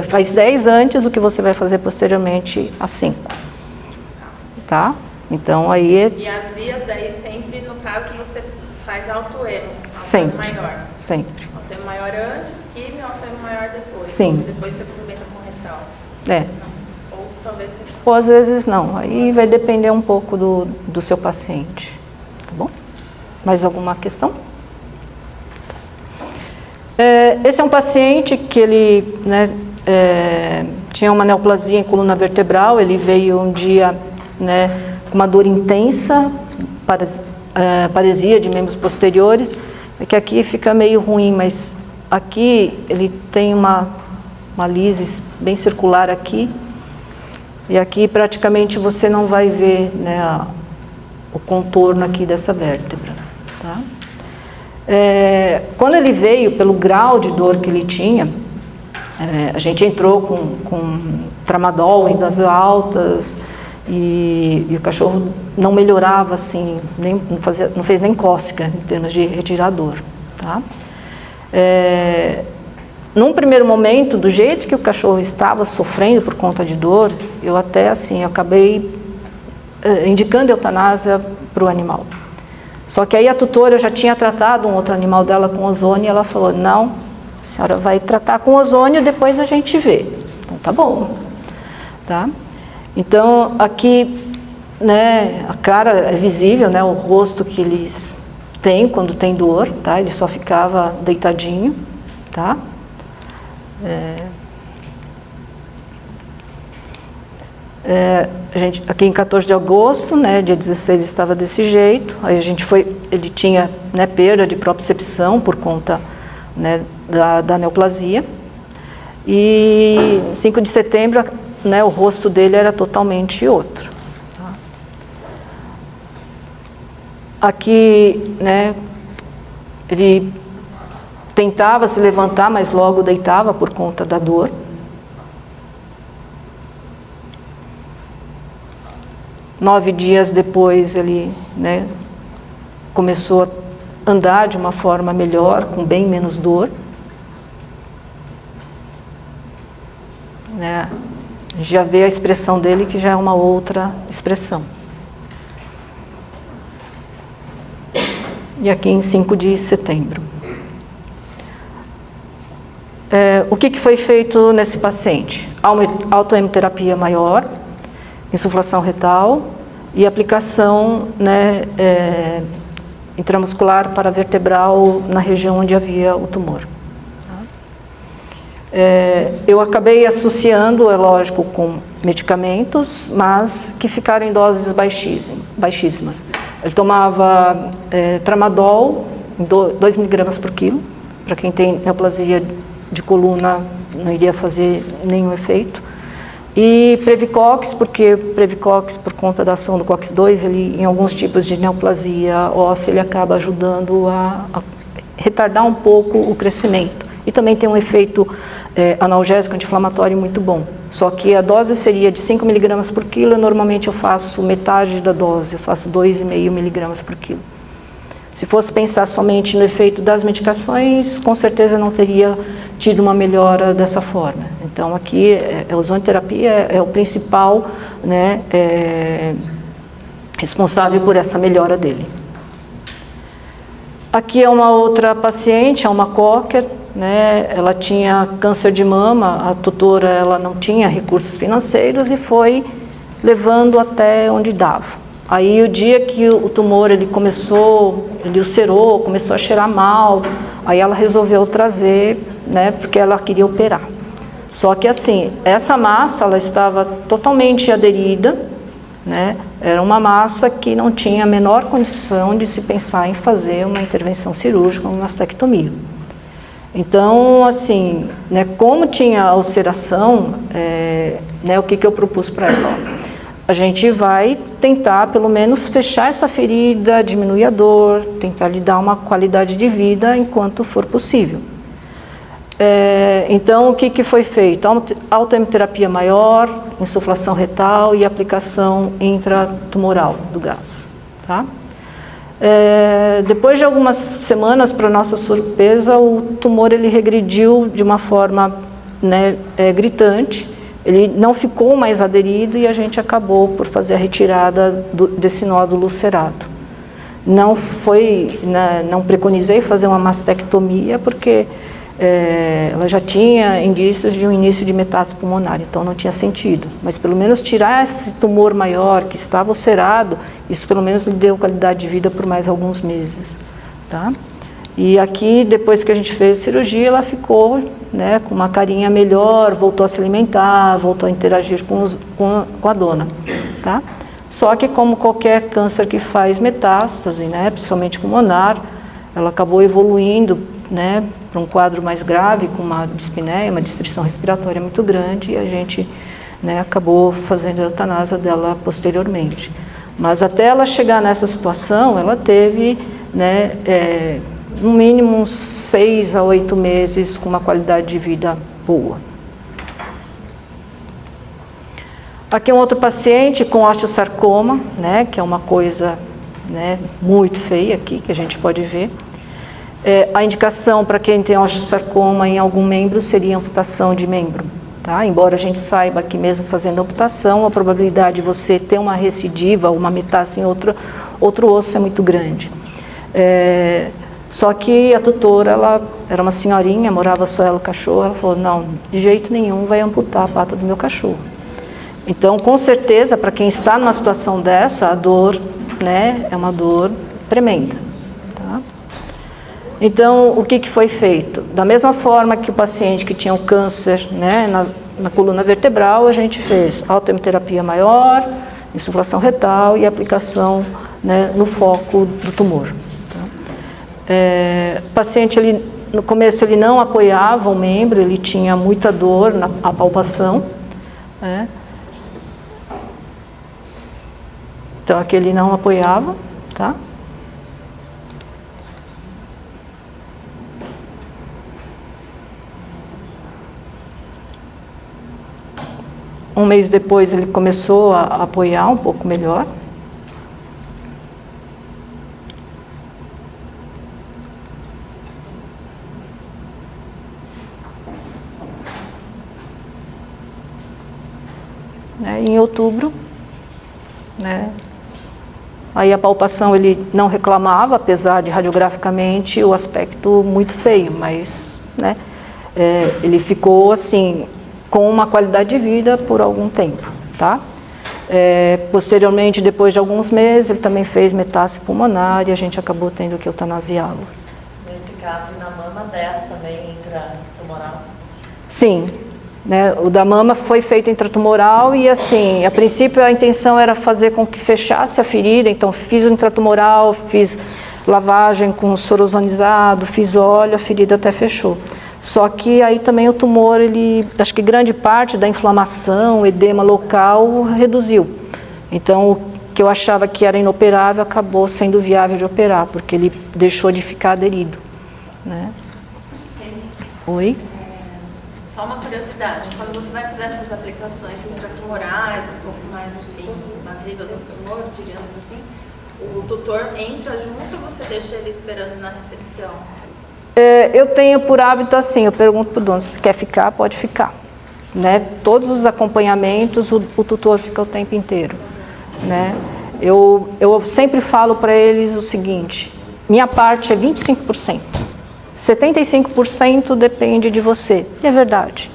faz 10 antes, o que você vai fazer posteriormente a 5. Tá? Então aí E as vias daí sempre, no caso, você faz autoemo. Sempre. Maior. Sempre. Autoemo maior antes, químio, autoemo maior depois. Sim. Depois você complementa com retal. Ou talvez seja. Ou às vezes não. Aí vai depender um pouco do seu paciente. Tá bom? Mais alguma questão? Esse é um paciente que ele, né, tinha uma neoplasia em coluna vertebral. Ele veio um dia, né, com uma dor intensa, paresia de membros posteriores. É que aqui fica meio ruim, mas aqui ele tem uma lise bem circular aqui. E aqui praticamente você não vai ver, né, o contorno aqui dessa vértebra. Tá? Quando ele veio, pelo grau de dor que ele tinha, a gente entrou com tramadol em doses altas e o cachorro não melhorava assim, não fez nem cócega em termos de retirar a dor. Tá? Num primeiro momento, do jeito que o cachorro estava sofrendo por conta de dor, eu até assim, eu acabei indicando eutanásia para o animal. Só que aí a tutora já tinha tratado um outro animal dela com ozônio e ela falou, não, a senhora vai tratar com ozônio e depois a gente vê. Então tá bom. Tá? Então aqui, né, a cara é visível, né, o rosto que eles têm quando tem dor, tá? Ele só ficava deitadinho, tá? A gente, aqui em 14 de agosto, né, dia 16 ele estava desse jeito, aí a gente foi, ele tinha, né, perda de propriocepção por conta, né, da neoplasia, e 5 de setembro, né, o rosto dele era totalmente outro. Tá? Aqui, né, ele tentava se levantar, mas logo deitava por conta da dor. Nove dias depois ele, né, começou a andar de uma forma melhor, com bem menos dor. Né, já vê a expressão dele que já é uma outra expressão. E aqui em 5 de setembro. O que foi feito nesse paciente? Autohemoterapia maior, insuflação retal e aplicação, né, intramuscular paravertebral na região onde havia o tumor. Eu acabei associando, é lógico, com medicamentos, mas que ficaram em doses baixíssimas. Ele tomava tramadol, 2 miligramas por quilo. Para quem tem neoplasia de coluna, não iria fazer nenhum efeito. E Previcox, porque Previcox, por conta da ação do COX-2, ele, em alguns tipos de neoplasia óssea, ele acaba ajudando a retardar um pouco o crescimento. E também tem um efeito analgésico anti-inflamatório muito bom. Só que a dose seria de 5 miligramas por quilo, e normalmente eu faço metade da dose, eu faço 2,5 miligramas por quilo. Se fosse pensar somente no efeito das medicações, com certeza não teria tido uma melhora dessa forma. Então aqui a ozonioterapia é o principal, né, responsável por essa melhora dele. Aqui é uma outra paciente, é uma Cocker, né, ela tinha câncer de mama, a tutora ela não tinha recursos financeiros e foi levando até onde dava. Aí o dia que o tumor ele ulcerou, começou a cheirar mal, aí ela resolveu trazer, né, porque ela queria operar. Só que assim, essa massa ela estava totalmente aderida, né, era uma massa que não tinha a menor condição de se pensar em fazer uma intervenção cirúrgica, uma mastectomia. Então, assim, né, como tinha a ulceração, né, o que eu propus para ela? A gente vai tentar, pelo menos, fechar essa ferida, diminuir a dor, tentar lhe dar uma qualidade de vida enquanto for possível. Então, o que foi feito? Autohemoterapia maior, insuflação retal e aplicação intratumoral do gás. Tá? Depois de algumas semanas, para nossa surpresa, o tumor ele regrediu de uma forma, né, gritante. Ele não ficou mais aderido e a gente acabou por fazer a retirada desse nódulo ulcerado. Não preconizei fazer uma mastectomia porque ela já tinha indícios de um início de metástase pulmonar, então não tinha sentido. Mas pelo menos tirar esse tumor maior que estava ulcerado, isso pelo menos lhe deu qualidade de vida por mais alguns meses. Tá? E aqui, depois que a gente fez a cirurgia, ela ficou, né, com uma carinha melhor, voltou a se alimentar, voltou a interagir com a dona. Tá? Só que como qualquer câncer que faz metástase, né, principalmente pulmonar, ela acabou evoluindo, né, para um quadro mais grave, com uma dispneia, uma distrição respiratória muito grande, e a gente, né, acabou fazendo a eutanásia dela posteriormente. Mas até ela chegar nessa situação, ela teve, né, no mínimo uns 6 a 8 meses com uma qualidade de vida boa. Aqui é um outro paciente com osteosarcoma, né, que é uma coisa, né, muito feia aqui, que a gente pode ver. A indicação para quem tem osteosarcoma em algum membro seria amputação de membro. Tá? Embora a gente saiba que mesmo fazendo amputação, a probabilidade de você ter uma recidiva, uma metástase em outro osso é muito grande. Só que a tutora, ela era uma senhorinha, morava só ela e o cachorro, ela falou, não, de jeito nenhum vai amputar a pata do meu cachorro. Então, com certeza, para quem está numa situação dessa, a dor, né, é uma dor tremenda. Tá? Então, o que foi feito? Da mesma forma que o paciente que tinha um câncer, né, na coluna vertebral, a gente fez autohemoterapia maior, insuflação retal e aplicação, né, no foco do tumor. O paciente, no começo, ele não apoiava o membro, ele tinha muita dor na palpação. Né? Então, aqui ele não apoiava, tá? Um mês depois, ele começou a apoiar um pouco melhor. Em outubro, né, aí a palpação ele não reclamava, apesar de radiograficamente o aspecto muito feio, mas, né, ele ficou assim, com uma qualidade de vida por algum tempo, tá? Posteriormente, depois de alguns meses, ele também fez metástase pulmonar e a gente acabou tendo que eutanasiá-lo. Nesse caso, na mama 10 também intratumoral? Sim. Né, o da mama foi feito intratumoral e, assim, a princípio a intenção era fazer com que fechasse a ferida, então fiz o intratumoral, fiz lavagem com soro ozonizado, fiz óleo, a ferida até fechou. Só que aí também o tumor, acho que grande parte da inflamação, edema local, reduziu. Então, o que eu achava que era inoperável acabou sendo viável de operar, porque ele deixou de ficar aderido. Né? Oi? Só uma curiosidade, quando você vai fazer essas aplicações intratumorais, um pouco mais assim, invasivas do tumor, diríamos assim, o tutor entra junto ou você deixa ele esperando na recepção? Eu tenho por hábito assim, eu pergunto para o dono, se quer ficar, pode ficar. Né? Todos os acompanhamentos, o tutor fica o tempo inteiro. Né? Eu sempre falo para eles o seguinte, minha parte é 25%. 75% depende de você, e é verdade.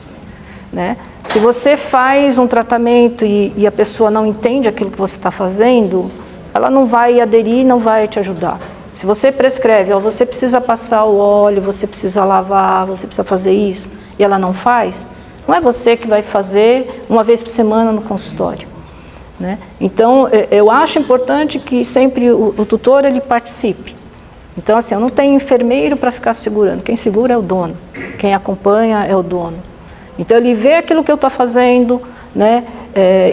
Né? Se você faz um tratamento e a pessoa não entende aquilo que você está fazendo, ela não vai aderir, não vai te ajudar. Se você prescreve, ó, você precisa passar o óleo, você precisa lavar, você precisa fazer isso, e ela não faz, não é você que vai fazer uma vez por semana no consultório. Né? Então, eu acho importante que sempre o tutor ele participe. Então, assim, eu não tenho enfermeiro para ficar segurando. Quem segura é o dono. Quem acompanha é o dono. Então, ele vê aquilo que eu estou fazendo, né?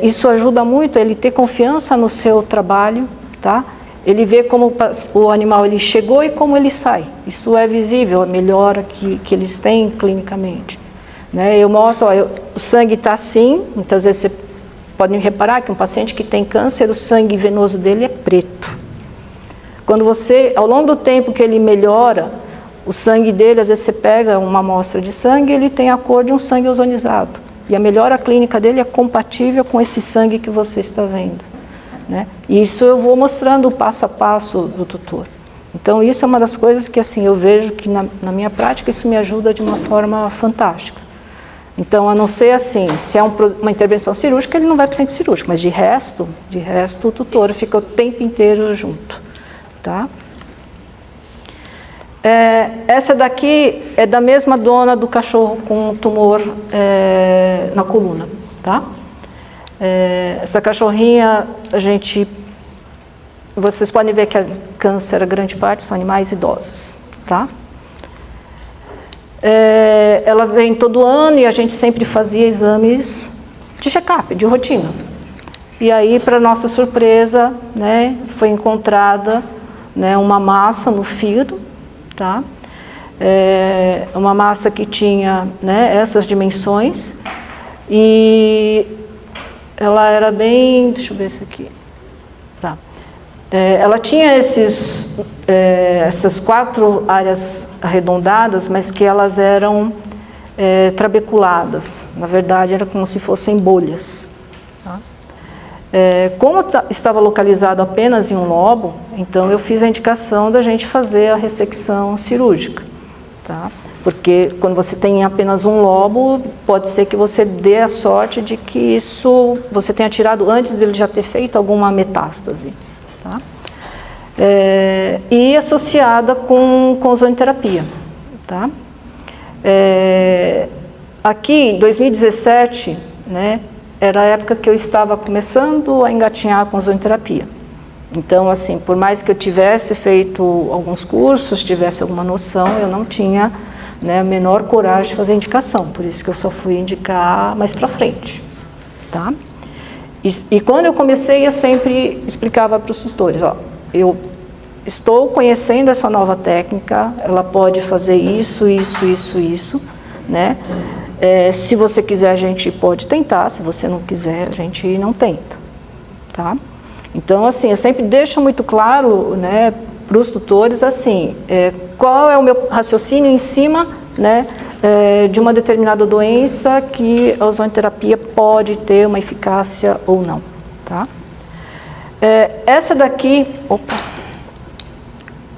Isso ajuda muito ele ter confiança no seu trabalho, tá? Ele vê como o animal ele chegou e como ele sai. Isso é visível, a melhora que eles têm clinicamente. Né? Eu mostro, ó, o sangue está assim, muitas vezes você pode reparar que um paciente que tem câncer, o sangue venoso dele é preto. Quando você, ao longo do tempo que ele melhora, o sangue dele, às vezes você pega uma amostra de sangue, ele tem a cor de um sangue ozonizado. E a melhora clínica dele é compatível com esse sangue que você está vendo. Né? E isso eu vou mostrando o passo a passo do tutor. Então isso é uma das coisas que assim, eu vejo que na minha prática isso me ajuda de uma forma fantástica. Então, a não ser assim, se é uma intervenção cirúrgica, ele não vai para o centro cirúrgico, mas de resto o tutor fica o tempo inteiro junto. Tá? Essa daqui é da mesma dona do cachorro com tumor na coluna. Tá? Essa cachorrinha, vocês podem ver que a câncer, a grande parte, são animais idosos. Tá? Ela vem todo ano e a gente sempre fazia exames de check-up, de rotina. E aí, para nossa surpresa, né, foi encontrada, né, uma massa no fígado, tá? Uma massa que tinha, né, essas dimensões e ela era bem, deixa eu ver isso aqui, tá? Ela tinha essas 4 áreas arredondadas, mas que elas eram trabeculadas, na verdade era como se fossem bolhas. Tá? Como estava localizado apenas em um lobo, então eu fiz a indicação da gente fazer a ressecção cirúrgica, tá? Porque quando você tem apenas um lobo, pode ser que você dê a sorte de que isso você tenha tirado antes dele já ter feito alguma metástase, tá? E associada com ozonioterapia, tá? Aqui, em 2017, né, era a época que eu estava começando a engatinhar com ozonioterapia. Então, assim, por mais que eu tivesse feito alguns cursos, tivesse alguma noção, eu não tinha, né, a menor coragem de fazer indicação. Por isso que eu só fui indicar mais para frente, tá? E quando eu comecei, eu sempre explicava para os tutores, ó, eu estou conhecendo essa nova técnica, ela pode fazer isso, né? Se você quiser, a gente pode tentar, se você não quiser, a gente não tenta, tá? Então, assim, eu sempre deixo muito claro, né, para os tutores, assim, qual é o meu raciocínio em cima, né, de uma determinada doença que a ozonioterapia pode ter uma eficácia ou não, tá? Essa daqui,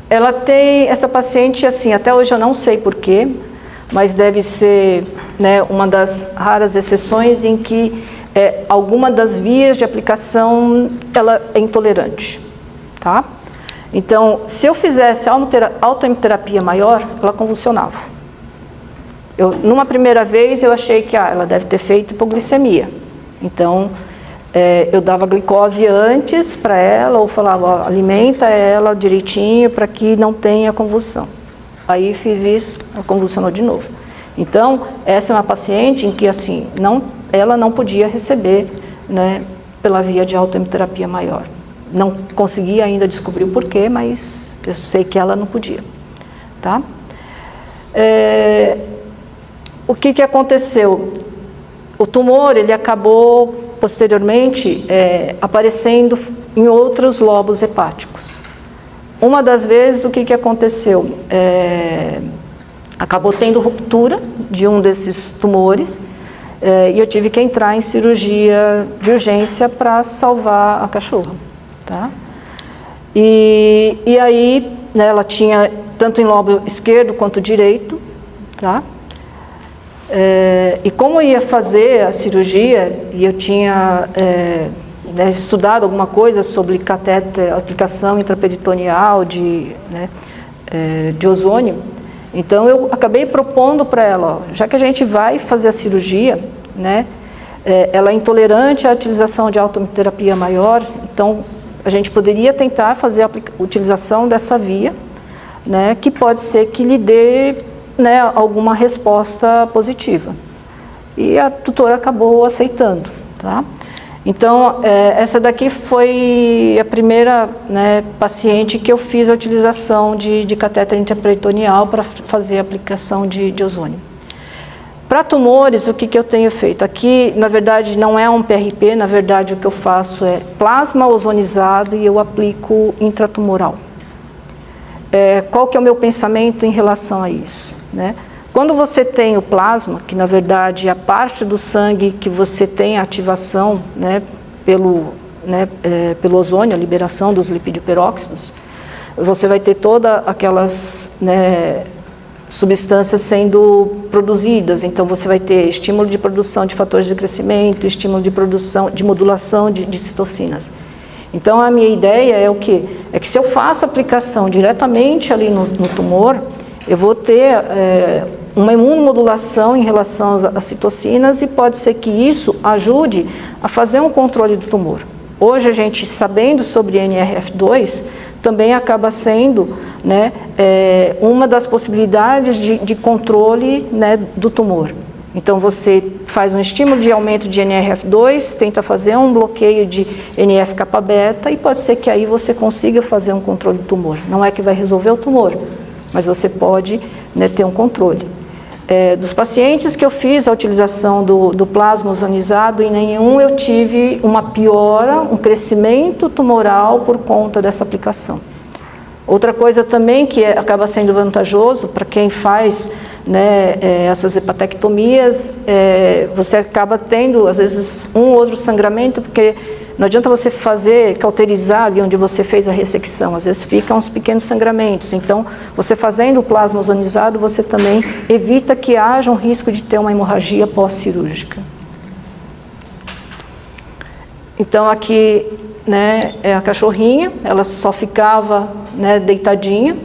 ela tem, essa paciente, assim, até hoje eu não sei porquê, mas deve ser, né, uma das raras exceções em que alguma das vias de aplicação ela é intolerante, tá? Então, se eu fizesse autoimunoterapia maior, ela convulsionava. Numa primeira vez, eu achei que ela deve ter feito hipoglicemia. Então, eu dava glicose antes para ela, ou falava, ó, alimenta ela direitinho para que não tenha convulsão. Aí fiz isso, ela convulsionou de novo. Então, essa é uma paciente em que, assim, ela não podia receber, né, pela via de autoimunoterapia maior. Não consegui ainda descobrir o porquê, mas eu sei que ela não podia, tá? O que aconteceu? O tumor, ele acabou, posteriormente, aparecendo em outros lobos hepáticos. Uma das vezes, o que aconteceu? Acabou tendo ruptura de um desses tumores e eu tive que entrar em cirurgia de urgência para salvar a cachorra, tá? E aí, né, ela tinha tanto em lobo esquerdo quanto direito, tá? E como eu ia fazer a cirurgia e eu tinha estudado alguma coisa sobre catéter, aplicação intraperitoneal de ozônio, então eu acabei propondo para ela, ó, já que a gente vai fazer a cirurgia, né, ela é intolerante à utilização de autoimunoterapia maior, então a gente poderia tentar fazer a utilização dessa via, né, que pode ser que lhe dê, né, alguma resposta positiva. E a tutora acabou aceitando, tá? Então, essa daqui foi a primeira, né, paciente que eu fiz a utilização de catéter intraperitoneal para fazer a aplicação de ozônio. Para tumores, o que eu tenho feito? Aqui, na verdade, não é um PRP, na verdade, o que eu faço é plasma ozonizado e eu aplico intratumoral. Qual que é o meu pensamento em relação a isso, né? Quando você tem o plasma, que na verdade é a parte do sangue que você tem a ativação, né, pelo ozônio, a liberação dos lipidioperóxidos, você vai ter todas aquelas, né, substâncias sendo produzidas. Então você vai ter estímulo de produção de fatores de crescimento, estímulo de produção, de modulação de citocinas. Então a minha ideia é o quê? É que se eu faço aplicação diretamente ali no tumor, eu vou ter uma imunomodulação em relação às citocinas e pode ser que isso ajude a fazer um controle do tumor. Hoje a gente, sabendo sobre NRF2, também acaba sendo, né, uma das possibilidades de controle, né, do tumor. Então você faz um estímulo de aumento de NRF2, tenta fazer um bloqueio de NF-kappa-beta e pode ser que aí você consiga fazer um controle do tumor. Não é que vai resolver o tumor, mas você pode, né, ter um controle. Dos pacientes que eu fiz a utilização do plasma ozonizado, em nenhum eu tive uma piora, um crescimento tumoral por conta dessa aplicação. Outra coisa também que acaba sendo vantajoso para quem faz, né, essas hepatectomias, você acaba tendo, às vezes, um ou outro sangramento, porque não adianta você cauterizar ali onde você fez a ressecção, às vezes ficam uns pequenos sangramentos. Então, você fazendo o plasma ozonizado, você também evita que haja um risco de ter uma hemorragia pós-cirúrgica. Então, aqui, né, é a cachorrinha, ela só ficava, né, deitadinha,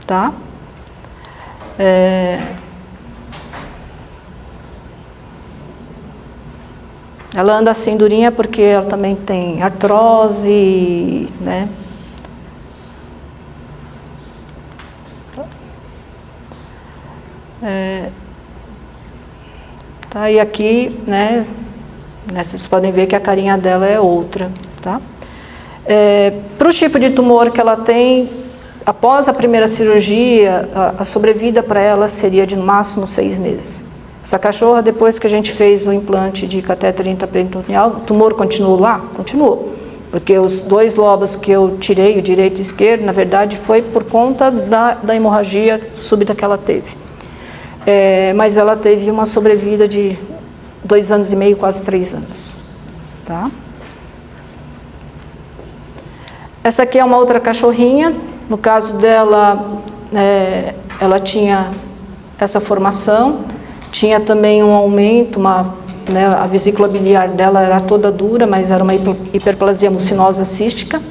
tá? Ela anda assim durinha porque ela também tem artrose, né? Tá, e aqui, né, vocês podem ver que a carinha dela é outra, tá? Para o tipo de tumor que ela tem, após a primeira cirurgia, a sobrevida para ela seria de no máximo 6 meses. Essa cachorra, depois que a gente fez o implante de catéter intraperitoneal, o tumor continuou lá? Continuou. Porque os 2 lobos que eu tirei, o direito e o esquerdo, na verdade foi por conta da hemorragia súbita que ela teve. Mas ela teve uma sobrevida de 2 anos e meio, quase 3 anos. Tá? Essa aqui é uma outra cachorrinha. No caso dela, ela tinha essa formação. Tinha também um aumento, né, a vesícula biliar dela era toda dura, mas era uma hiperplasia mucinosa cística.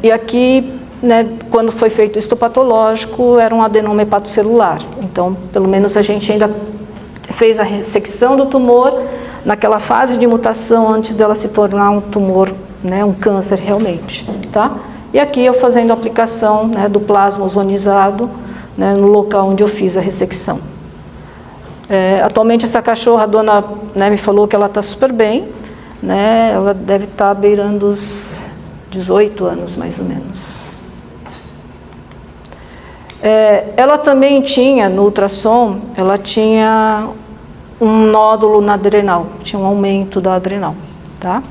E aqui, né, quando foi feito o histopatológico, era um adenoma hepatocelular. Então, pelo menos a gente ainda fez a ressecção do tumor naquela fase de mutação antes dela se tornar um tumor, né, um câncer realmente. Tá? E aqui eu fazendo a aplicação, né, do plasma ozonizado, né, no local onde eu fiz a ressecção. Atualmente essa cachorra, a dona, né, me falou que ela está super bem, né, ela deve estar beirando os 18 anos mais ou menos. Ela também tinha, no ultrassom, ela tinha um nódulo na adrenal, tinha um aumento da adrenal, tá?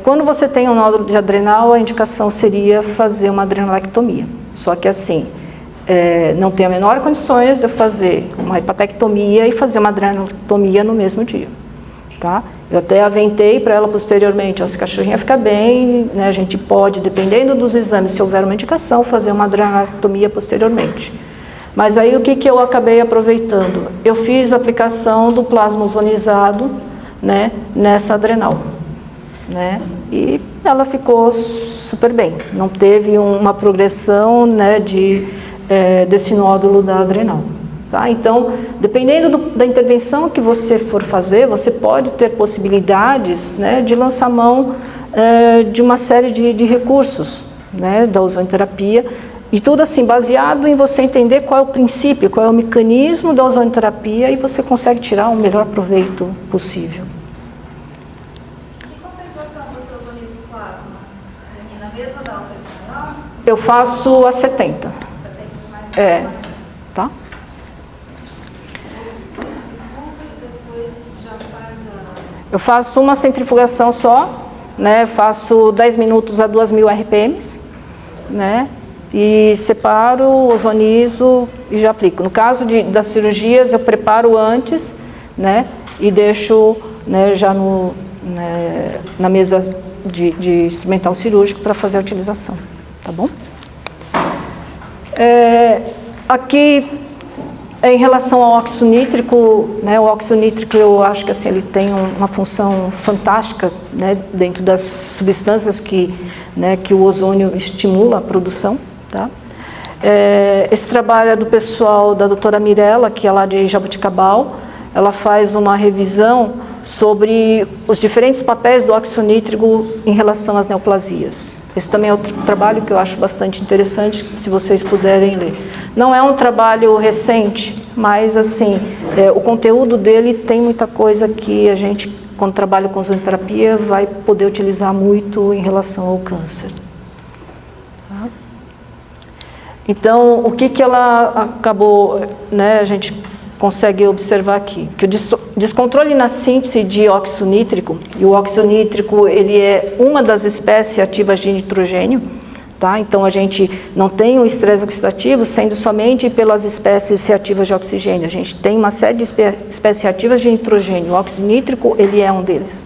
Quando você tem um nódulo de adrenal, a indicação seria fazer uma adrenalectomia, só que assim, não tenho a menor condições de eu fazer uma hepatectomia e fazer uma adrenalectomia no mesmo dia, tá? Eu até aventei para ela posteriormente, se a cachorrinha ficar bem, né, a gente pode, dependendo dos exames, se houver uma indicação, fazer uma adrenalectomia posteriormente. Mas aí o que eu acabei aproveitando? Eu fiz a aplicação do plasma ozonizado, né, nessa adrenal, né, e ela ficou super bem, não teve uma progressão, né, desse nódulo da adrenal. Tá? Então, dependendo da intervenção que você for fazer, você pode ter possibilidades, né, de lançar mão de uma série de recursos, né, da ozonoterapia, e tudo assim, baseado em você entender qual é o princípio, qual é o mecanismo da ozonoterapia, e você consegue tirar o melhor proveito possível. Que concentração você ozoniza o plasma? Na mesma da outra? Eu faço a 70. Tá? Eu faço uma centrifugação só, né? Faço 10 minutos a 2.000 RPMs, né? E separo, ozonizo e já aplico. No caso das cirurgias, eu preparo antes, né? E deixo, né, já na mesa de instrumental cirúrgico para fazer a utilização, tá bom? Aqui, em relação ao óxido nítrico, né, o óxido nítrico eu acho que assim, ele tem uma função fantástica, né, dentro das substâncias que o ozônio estimula a produção. Tá? Esse trabalho é do pessoal da doutora Mirella, que é lá de Jaboticabal. Ela faz uma revisão sobre os diferentes papéis do óxido nítrico em relação às neoplasias. Esse também é outro trabalho que eu acho bastante interessante, se vocês puderem ler. Não é um trabalho recente, mas assim, o conteúdo dele tem muita coisa que a gente, quando trabalha com ozonoterapia, vai poder utilizar muito em relação ao câncer. Tá? Então, o que ela acabou, né, a gente consegue observar aqui? Que o descontrole na síntese de óxido nítrico, e o óxido nítrico ele é uma das espécies ativas de nitrogênio, tá? Então a gente não tem um estresse oxidativo sendo somente pelas espécies reativas de oxigênio, a gente tem uma série de espécies reativas de nitrogênio, o óxido nítrico ele é um deles.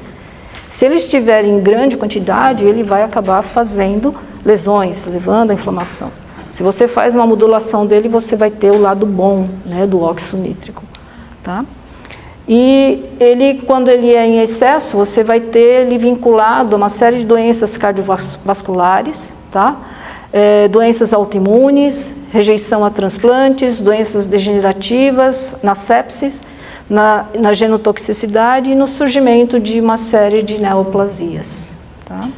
Se ele estiver em grande quantidade, ele vai acabar fazendo lesões, levando à inflamação. Se você faz uma modulação dele, você vai ter o lado bom, né, do óxido nítrico, tá? E ele, quando ele é em excesso, você vai ter ele vinculado a uma série de doenças cardiovasculares, tá? Doenças autoimunes, rejeição a transplantes, doenças degenerativas, na sepsis, na genotoxicidade e no surgimento de uma série de neoplasias, tá?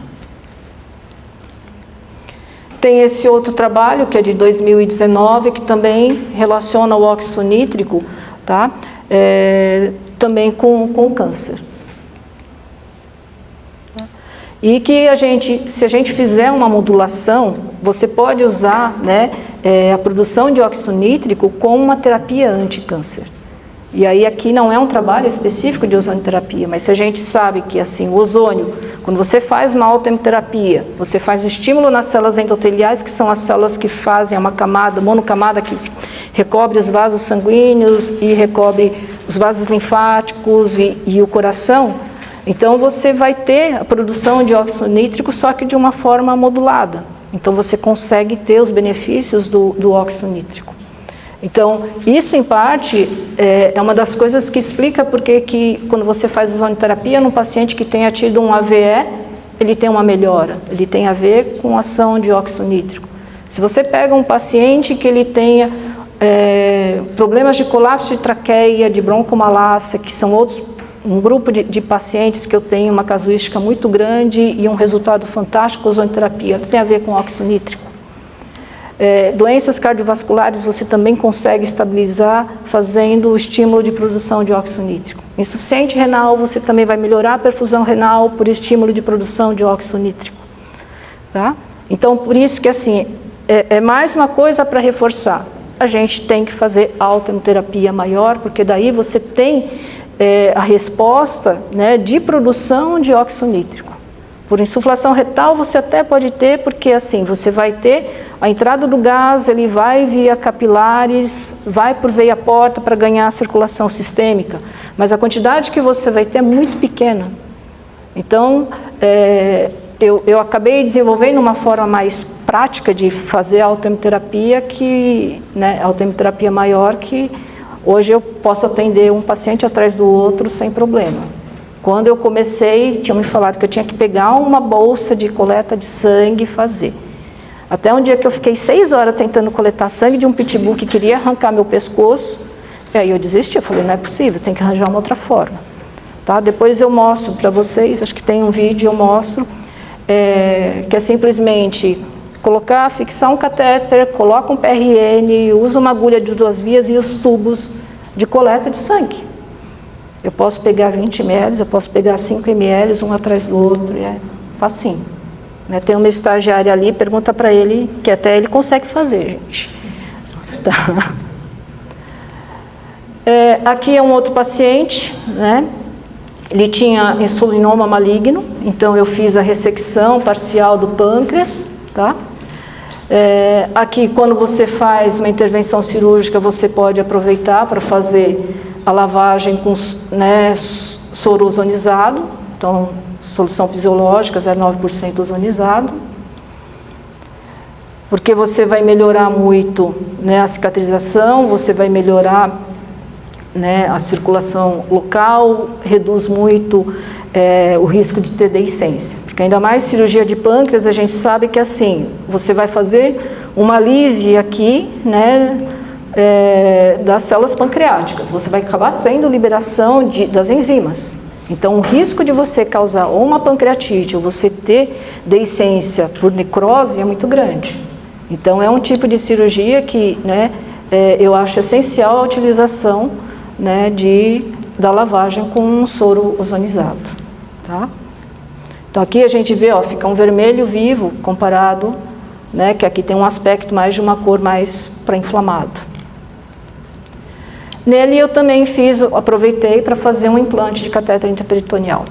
Tem esse outro trabalho, que é de 2019, que também relaciona o óxido nítrico, tá? Também com o câncer. E que se a gente fizer uma modulação, você pode usar, né, a produção de óxido nítrico como uma terapia anti-câncer. E aí aqui não é um trabalho específico de ozonioterapia, mas se a gente sabe que assim, o ozônio, quando você faz uma autohemoterapia, você faz um estímulo nas células endoteliais, que são as células que fazem uma camada, monocamada, que recobre os vasos sanguíneos e recobre os vasos linfáticos e o coração. Então você vai ter a produção de óxido nítrico, só que de uma forma modulada. Então você consegue ter os benefícios do óxido nítrico. Então, isso em parte é uma das coisas que explica porque que quando você faz ozonioterapia num paciente que tenha tido um AVE, ele tem uma melhora, ele tem a ver com a ação de óxido nítrico. Se você pega um paciente que ele tenha problemas de colapso de traqueia, de broncomalácia, que são um grupo de pacientes que eu tenho uma casuística muito grande e um resultado fantástico com ozonioterapia, que tem a ver com óxido nítrico. Doenças cardiovasculares você também consegue estabilizar fazendo o estímulo de produção de óxido nítrico. Insuficiente renal, você também vai melhorar a perfusão renal por estímulo de produção de óxido nítrico. Tá? Então, por isso que assim, é mais uma coisa para reforçar. A gente tem que fazer autohemoterapia maior, porque daí você tem a resposta, né, de produção de óxido nítrico. Por insuflação retal você até pode ter, porque assim, você vai ter a entrada do gás, ele vai via capilares, vai por veia porta para ganhar a circulação sistêmica, mas a quantidade que você vai ter é muito pequena. Então, eu acabei desenvolvendo uma forma mais prática de fazer a autohemoterapia, né, autohemoterapia maior, que hoje eu posso atender um paciente atrás do outro sem problema. Quando eu comecei, tinham me falado que eu tinha que pegar uma bolsa de coleta de sangue e fazer. Até um dia que eu fiquei 6 horas tentando coletar sangue de um pitbull que queria arrancar meu pescoço, e aí eu desisti, eu falei, não é possível, tem que arranjar uma outra forma. Tá? Depois eu mostro para vocês, acho que tem um vídeo, eu mostro, que é simplesmente fixar um catéter, coloca um PRN, usa uma agulha de 2 vias e os tubos de coleta de sangue. Eu posso pegar 20 ml, eu posso pegar 5 ml, um atrás do outro, é facinho. Tem uma estagiária ali, pergunta para ele, que até ele consegue fazer, gente. Tá. Aqui é um outro paciente, né? Ele tinha insulinoma maligno, então eu fiz a ressecção parcial do pâncreas, tá? Aqui, quando você faz uma intervenção cirúrgica, você pode aproveitar para fazer a lavagem com, né, soro ozonizado, então solução fisiológica 0,9% ozonizado, porque você vai melhorar muito, né, a cicatrização, você vai melhorar, né, a circulação local, reduz muito o risco de ter deiscência, porque ainda mais cirurgia de pâncreas, a gente sabe que assim, você vai fazer uma lise aqui, né, das células pancreáticas, você vai acabar tendo liberação das enzimas. Então, o risco de você causar ou uma pancreatite ou você ter deiscência por necrose é muito grande. Então, é um tipo de cirurgia que, né, eu acho essencial a utilização, né, da lavagem com um soro ozonizado. Tá? Então, aqui a gente vê, ó, fica um vermelho vivo comparado, né, que aqui tem um aspecto mais de uma cor mais para inflamado. Nele eu também aproveitei para fazer um implante de catéter intraperitoneal.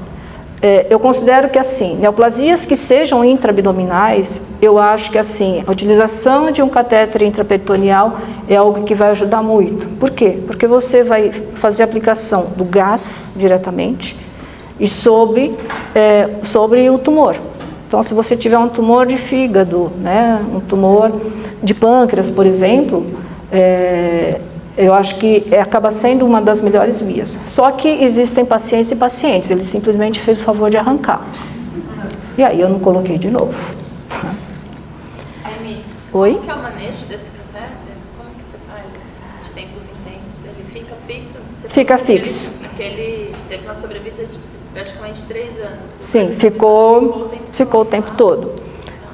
Eu considero que assim, neoplasias que sejam intraabdominais, eu acho que assim, a utilização de um catéter intraperitoneal é algo que vai ajudar muito. Por quê? Porque você vai fazer a aplicação do gás diretamente e sobre o tumor. Então, se você tiver um tumor de fígado, né, um tumor de pâncreas, por exemplo, eu acho que acaba sendo uma das melhores vias. Só que existem pacientes e pacientes, ele simplesmente fez o favor de arrancar. E aí eu não coloquei de novo. Amy, Oi? como que é o manejo desse catéter? Como que você faz de tempos em tempos? Ele fica fixo? Fica fixo. Ele teve uma sobrevida de praticamente 3 anos. Sim, ficou o tempo todo,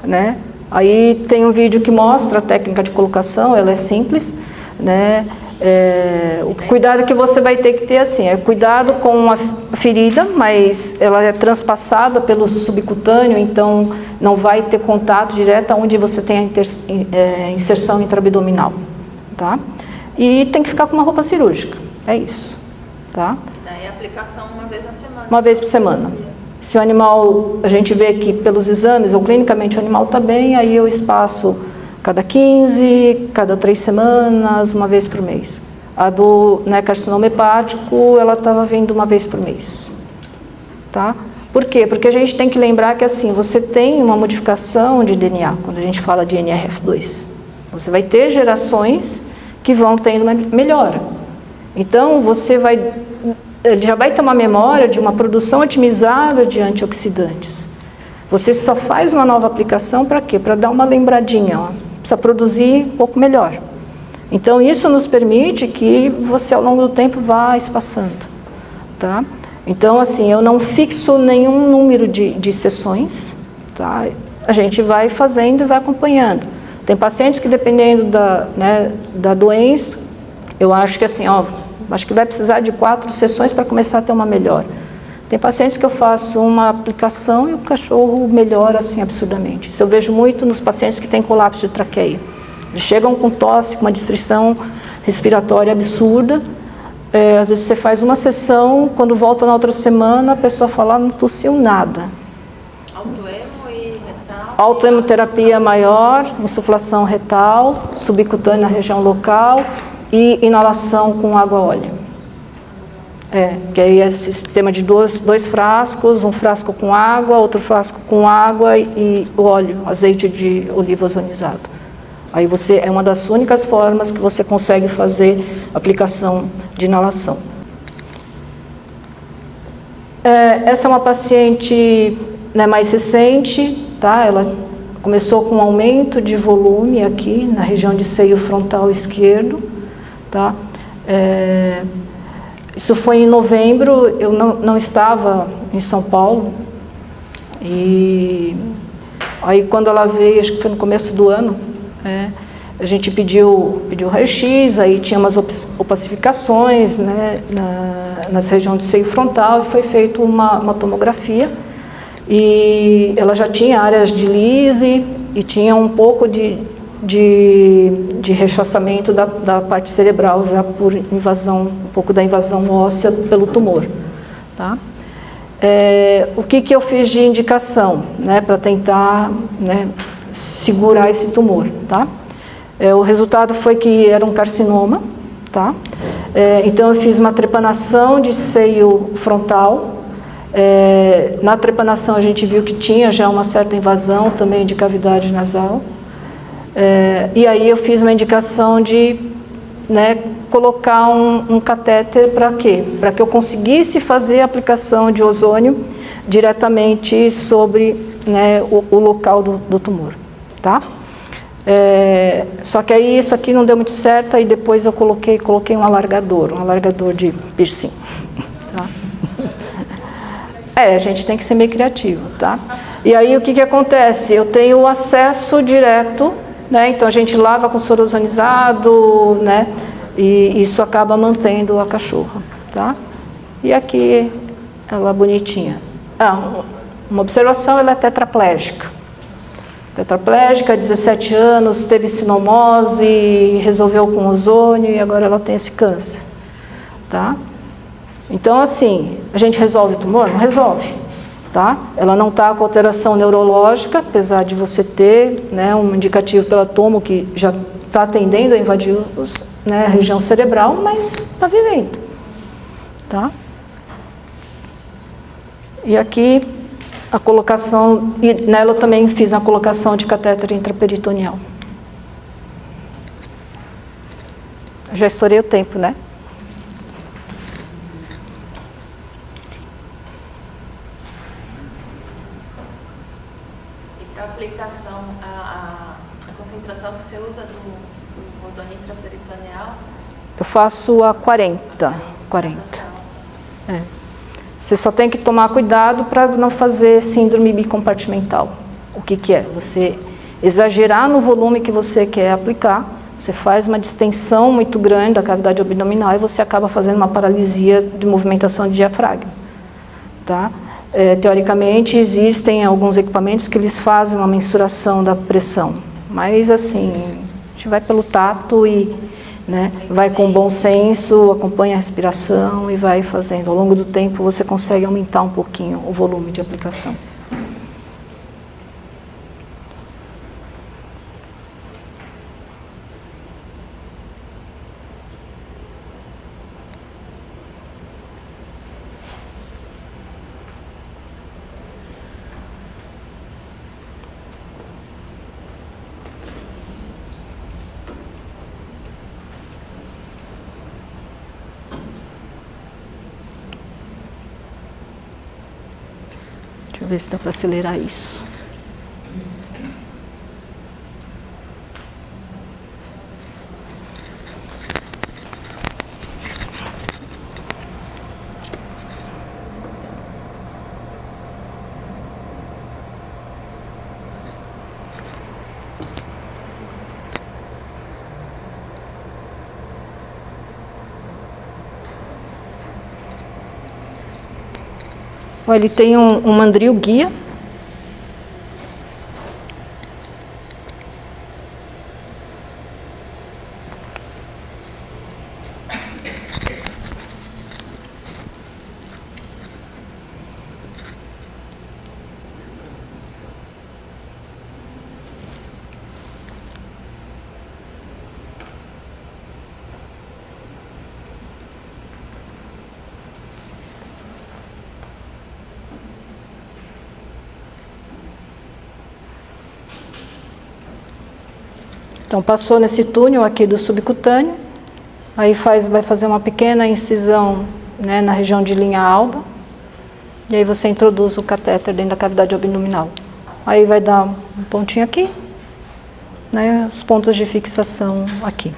né? Aí tem um vídeo que mostra a técnica de colocação, ela é simples, né? O cuidado que você vai ter que ter assim, é cuidado com a ferida, mas ela é transpassada pelo subcutâneo, então não vai ter contato direto onde você tem a inserção intraabdominal, tá? E tem que ficar com uma roupa cirúrgica, é isso, tá? E daí a aplicação uma vez na semana. Uma vez por semana. Se o animal, a gente vê que pelos exames, ou clinicamente o animal está bem, aí eu espaço cada 15, cada 3 semanas, uma vez por mês. A do carcinoma hepático, ela estava vindo uma vez por mês. Tá? Por quê? Porque a gente tem que lembrar que assim, você tem uma modificação de DNA, quando a gente fala de NRF2. Você vai ter gerações que vão tendo uma melhora. Então, ele já vai ter uma memória de uma produção otimizada de antioxidantes. Você só faz uma nova aplicação para quê? Para dar uma lembradinha, ó. Precisa produzir um pouco melhor. Então, isso nos permite que você, ao longo do tempo, vá espaçando, tá? Então, assim, eu não fixo nenhum número de sessões, tá? A gente vai fazendo e vai acompanhando. Tem pacientes que, dependendo da doença, eu acho que assim, acho que vai precisar de 4 sessões para começar a ter uma melhora. Tem pacientes que eu faço uma aplicação e o cachorro melhora assim absurdamente. Isso eu vejo muito nos pacientes que têm colapso de traqueia. Eles chegam com tosse, com uma distrição respiratória absurda. Às vezes você faz uma sessão, quando volta na outra semana, a pessoa fala, não tossiu nada. Autoemo e retal? Autoemoterapia maior, insuflação retal, subcutânea na região local e inalação com água-óleo. Que aí é sistema de dois frascos, um frasco com água, outro frasco com água e óleo, azeite de oliva ozonizado. Aí é uma das únicas formas que você consegue fazer aplicação de inalação. Essa é uma paciente mais recente, tá? Ela começou com um aumento de volume aqui na região de seio frontal esquerdo, tá? Isso foi em novembro, eu não estava em São Paulo, e aí quando ela veio, acho que foi no começo do ano, a gente pediu raio-x, aí tinha umas opacificações, nas regiões do seio frontal, e foi feita uma tomografia, e ela já tinha áreas de lise e tinha um pouco de rechaçamento da parte cerebral, já por invasão, um pouco da invasão óssea pelo tumor. Tá? O que eu fiz de indicação, para tentar segurar esse tumor? Tá? O resultado foi que era um carcinoma. Tá? Então eu fiz uma trepanação de seio frontal. Na trepanação a gente viu que tinha já uma certa invasão também de cavidade nasal. E aí eu fiz uma indicação de colocar um catéter para quê? Para que eu conseguisse fazer a aplicação de ozônio diretamente sobre o local do tumor, tá? Só que aí isso aqui não deu muito certo, aí depois eu coloquei um alargador de piercing, tá? A gente tem que ser meio criativo, tá? E aí o que acontece? Eu tenho acesso direto, então a gente lava com soro ozonizado, e isso acaba mantendo a cachorra, tá? E aqui ela bonitinha. Uma observação, ela é tetraplégica. Tetraplégica, 17 anos, teve sinomose, resolveu com ozônio e agora ela tem esse câncer, tá? Então, assim, a gente resolve o tumor? Não resolve. tá? Ela não está com alteração neurológica, apesar de você ter, né, um indicativo pela tomo que já está tendendo a invadir a região cerebral, mas está vivendo, tá? E aqui a colocação, e nela eu também fiz a colocação de catéter intraperitoneal. Já estourei o tempo, né? E para aplicação, a concentração que você usa do ozônio intraperitoneal? Eu faço a 40. É. Você só tem que tomar cuidado para não fazer síndrome bicompartimental. O que que é? Você exagerar no volume que você quer aplicar, você faz uma distensão muito grande da cavidade abdominal e você acaba fazendo uma paralisia de movimentação de diafragma, tá? Teoricamente, existem alguns equipamentos que eles fazem uma mensuração da pressão, mas assim, a gente vai pelo tato e, né, vai com bom senso, acompanha a respiração e vai fazendo. Ao longo do tempo você consegue aumentar um pouquinho o volume de aplicação. Deixa eu ver se dá para acelerar isso. Ele tem um mandril guia. Então, passou nesse túnel aqui do subcutâneo, aí vai fazer uma pequena incisão, né, na região de linha alba, e aí você introduz o catéter dentro da cavidade abdominal. Aí vai dar um pontinho aqui, né, os pontos de fixação aqui.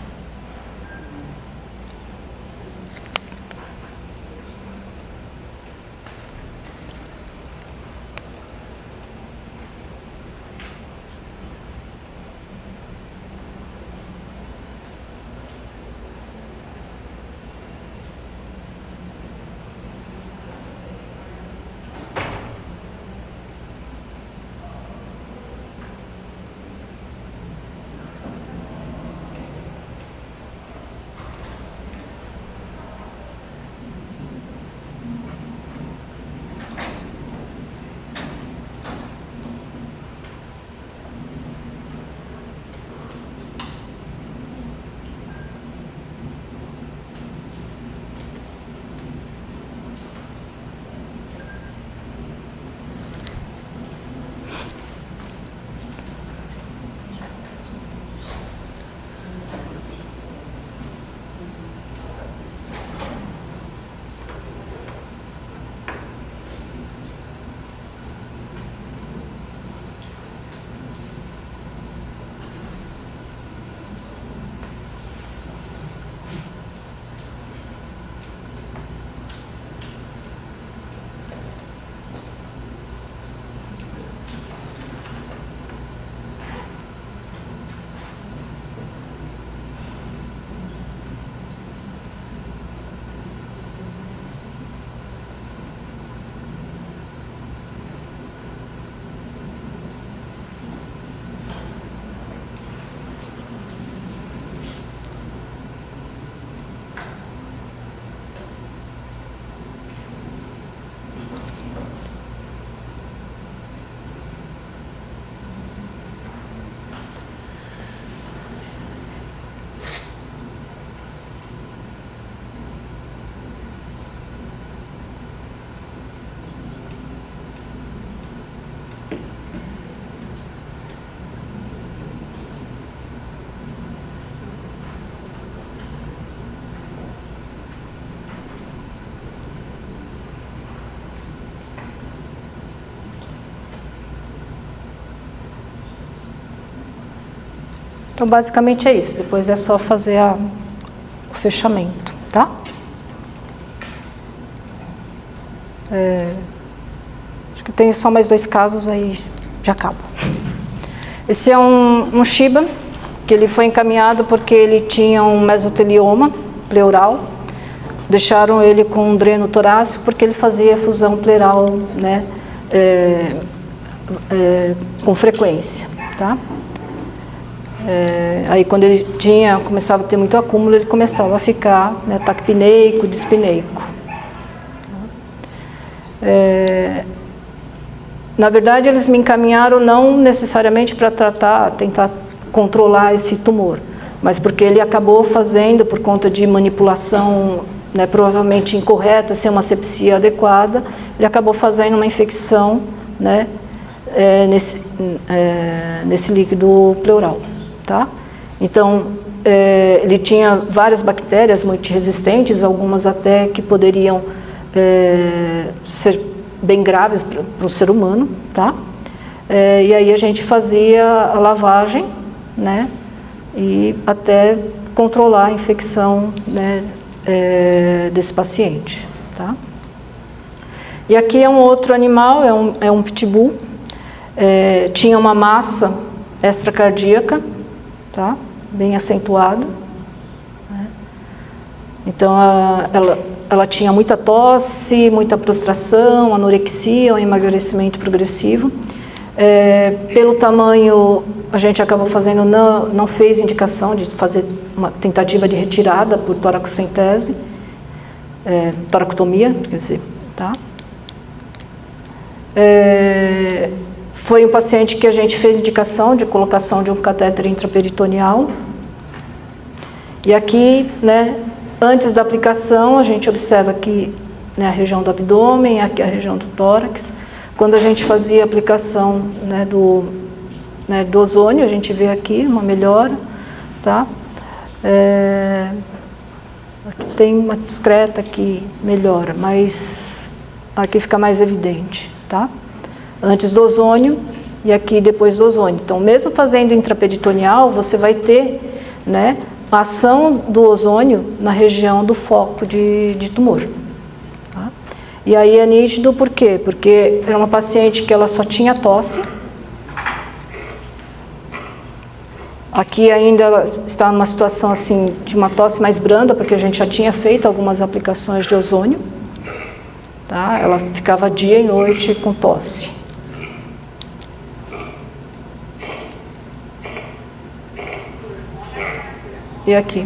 Então, basicamente é isso. Depois é só fazer o fechamento, tá? Acho que tem só mais 2 casos, aí já acaba. Esse é um Shiba, que ele foi encaminhado porque ele tinha um mesotelioma pleural. Deixaram ele com um dreno torácico porque ele fazia fusão pleural, né, com frequência, tá? Aí quando ele começava a ter muito acúmulo, ele começava a ficar, né, taquipneico, dispneico. Na verdade, eles me encaminharam não necessariamente para tentar controlar esse tumor, mas porque ele acabou fazendo, por conta de manipulação, né, provavelmente incorreta, sem uma sepsia adequada, ele acabou fazendo uma infecção, né, nesse líquido pleural, tá? Então, ele tinha várias bactérias multiresistentes, algumas até que poderiam ser bem graves para o ser humano, tá? E aí a gente fazia a lavagem, né, e até controlar a infecção, né, desse paciente, tá? E aqui é um outro animal, é um pitbull, tinha uma massa extracardíaca, tá? Bem acentuada, né? Então ela tinha muita tosse, muita prostração, anorexia, um emagrecimento progressivo. Pelo tamanho, a gente acabou fazendo, não fez indicação de fazer uma tentativa de retirada por toracocentese, toracoctomia, quer dizer, tá? Foi um paciente que a gente fez indicação de colocação de um catéter intraperitoneal. E aqui, né, antes da aplicação, a gente observa aqui, né, a região do abdômen, aqui a região do tórax. Quando a gente fazia a aplicação, né, do ozônio, a gente vê aqui uma melhora, tá? Aqui tem uma discreta que melhora, mas aqui fica mais evidente, tá? Antes do ozônio e aqui depois do ozônio. Então, mesmo fazendo intraperitoneal, você vai ter, né, a ação do ozônio na região do foco de tumor. Tá? E aí é nítido por quê? Porque era uma paciente que ela só tinha tosse. Aqui ainda ela está numa situação assim de uma tosse mais branda, porque a gente já tinha feito algumas aplicações de ozônio. Tá? Ela ficava dia e noite com tosse. E aqui.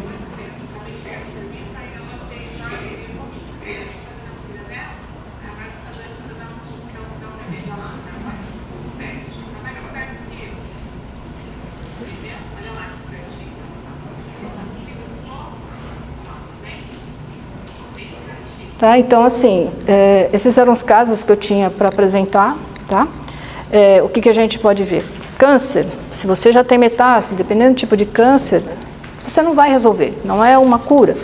Tá, então assim, esses eram os casos que eu tinha para apresentar, tá? O que a gente pode ver? Câncer, se você já tem metástase, dependendo do tipo de câncer, você não vai resolver, não é uma cura,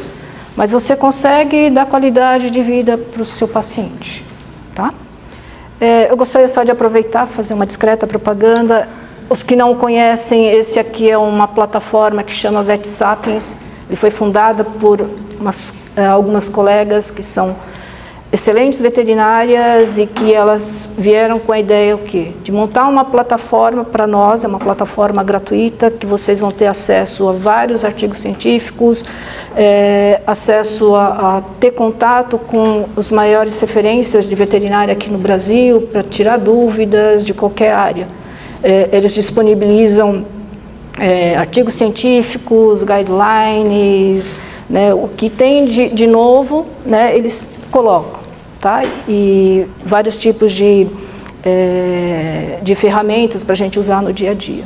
mas você consegue dar qualidade de vida para o seu paciente, tá? Eu gostaria só de aproveitar, fazer uma discreta propaganda. Os que não conhecem, esse aqui é uma plataforma que chama Vet Sapiens. Ele foi fundada por algumas colegas que são excelentes veterinárias e que elas vieram com a ideia o quê? De montar uma plataforma para nós, é uma plataforma gratuita, que vocês vão ter acesso a vários artigos científicos, acesso a ter contato com os maiores referências de veterinária aqui no Brasil, para tirar dúvidas de qualquer área. Eles disponibilizam artigos científicos, guidelines, né, o que tem de novo, né, eles colocam. Tá? E vários tipos de ferramentas para a gente usar no dia a dia.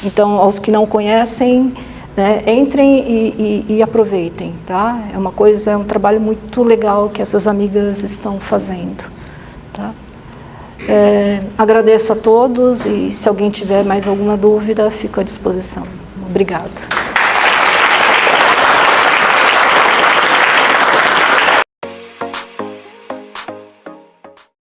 Então, aos que não conhecem, né, entrem e aproveitem. Tá? É um trabalho muito legal que essas amigas estão fazendo. Tá? Agradeço a todos e se alguém tiver mais alguma dúvida, fico à disposição. Obrigada.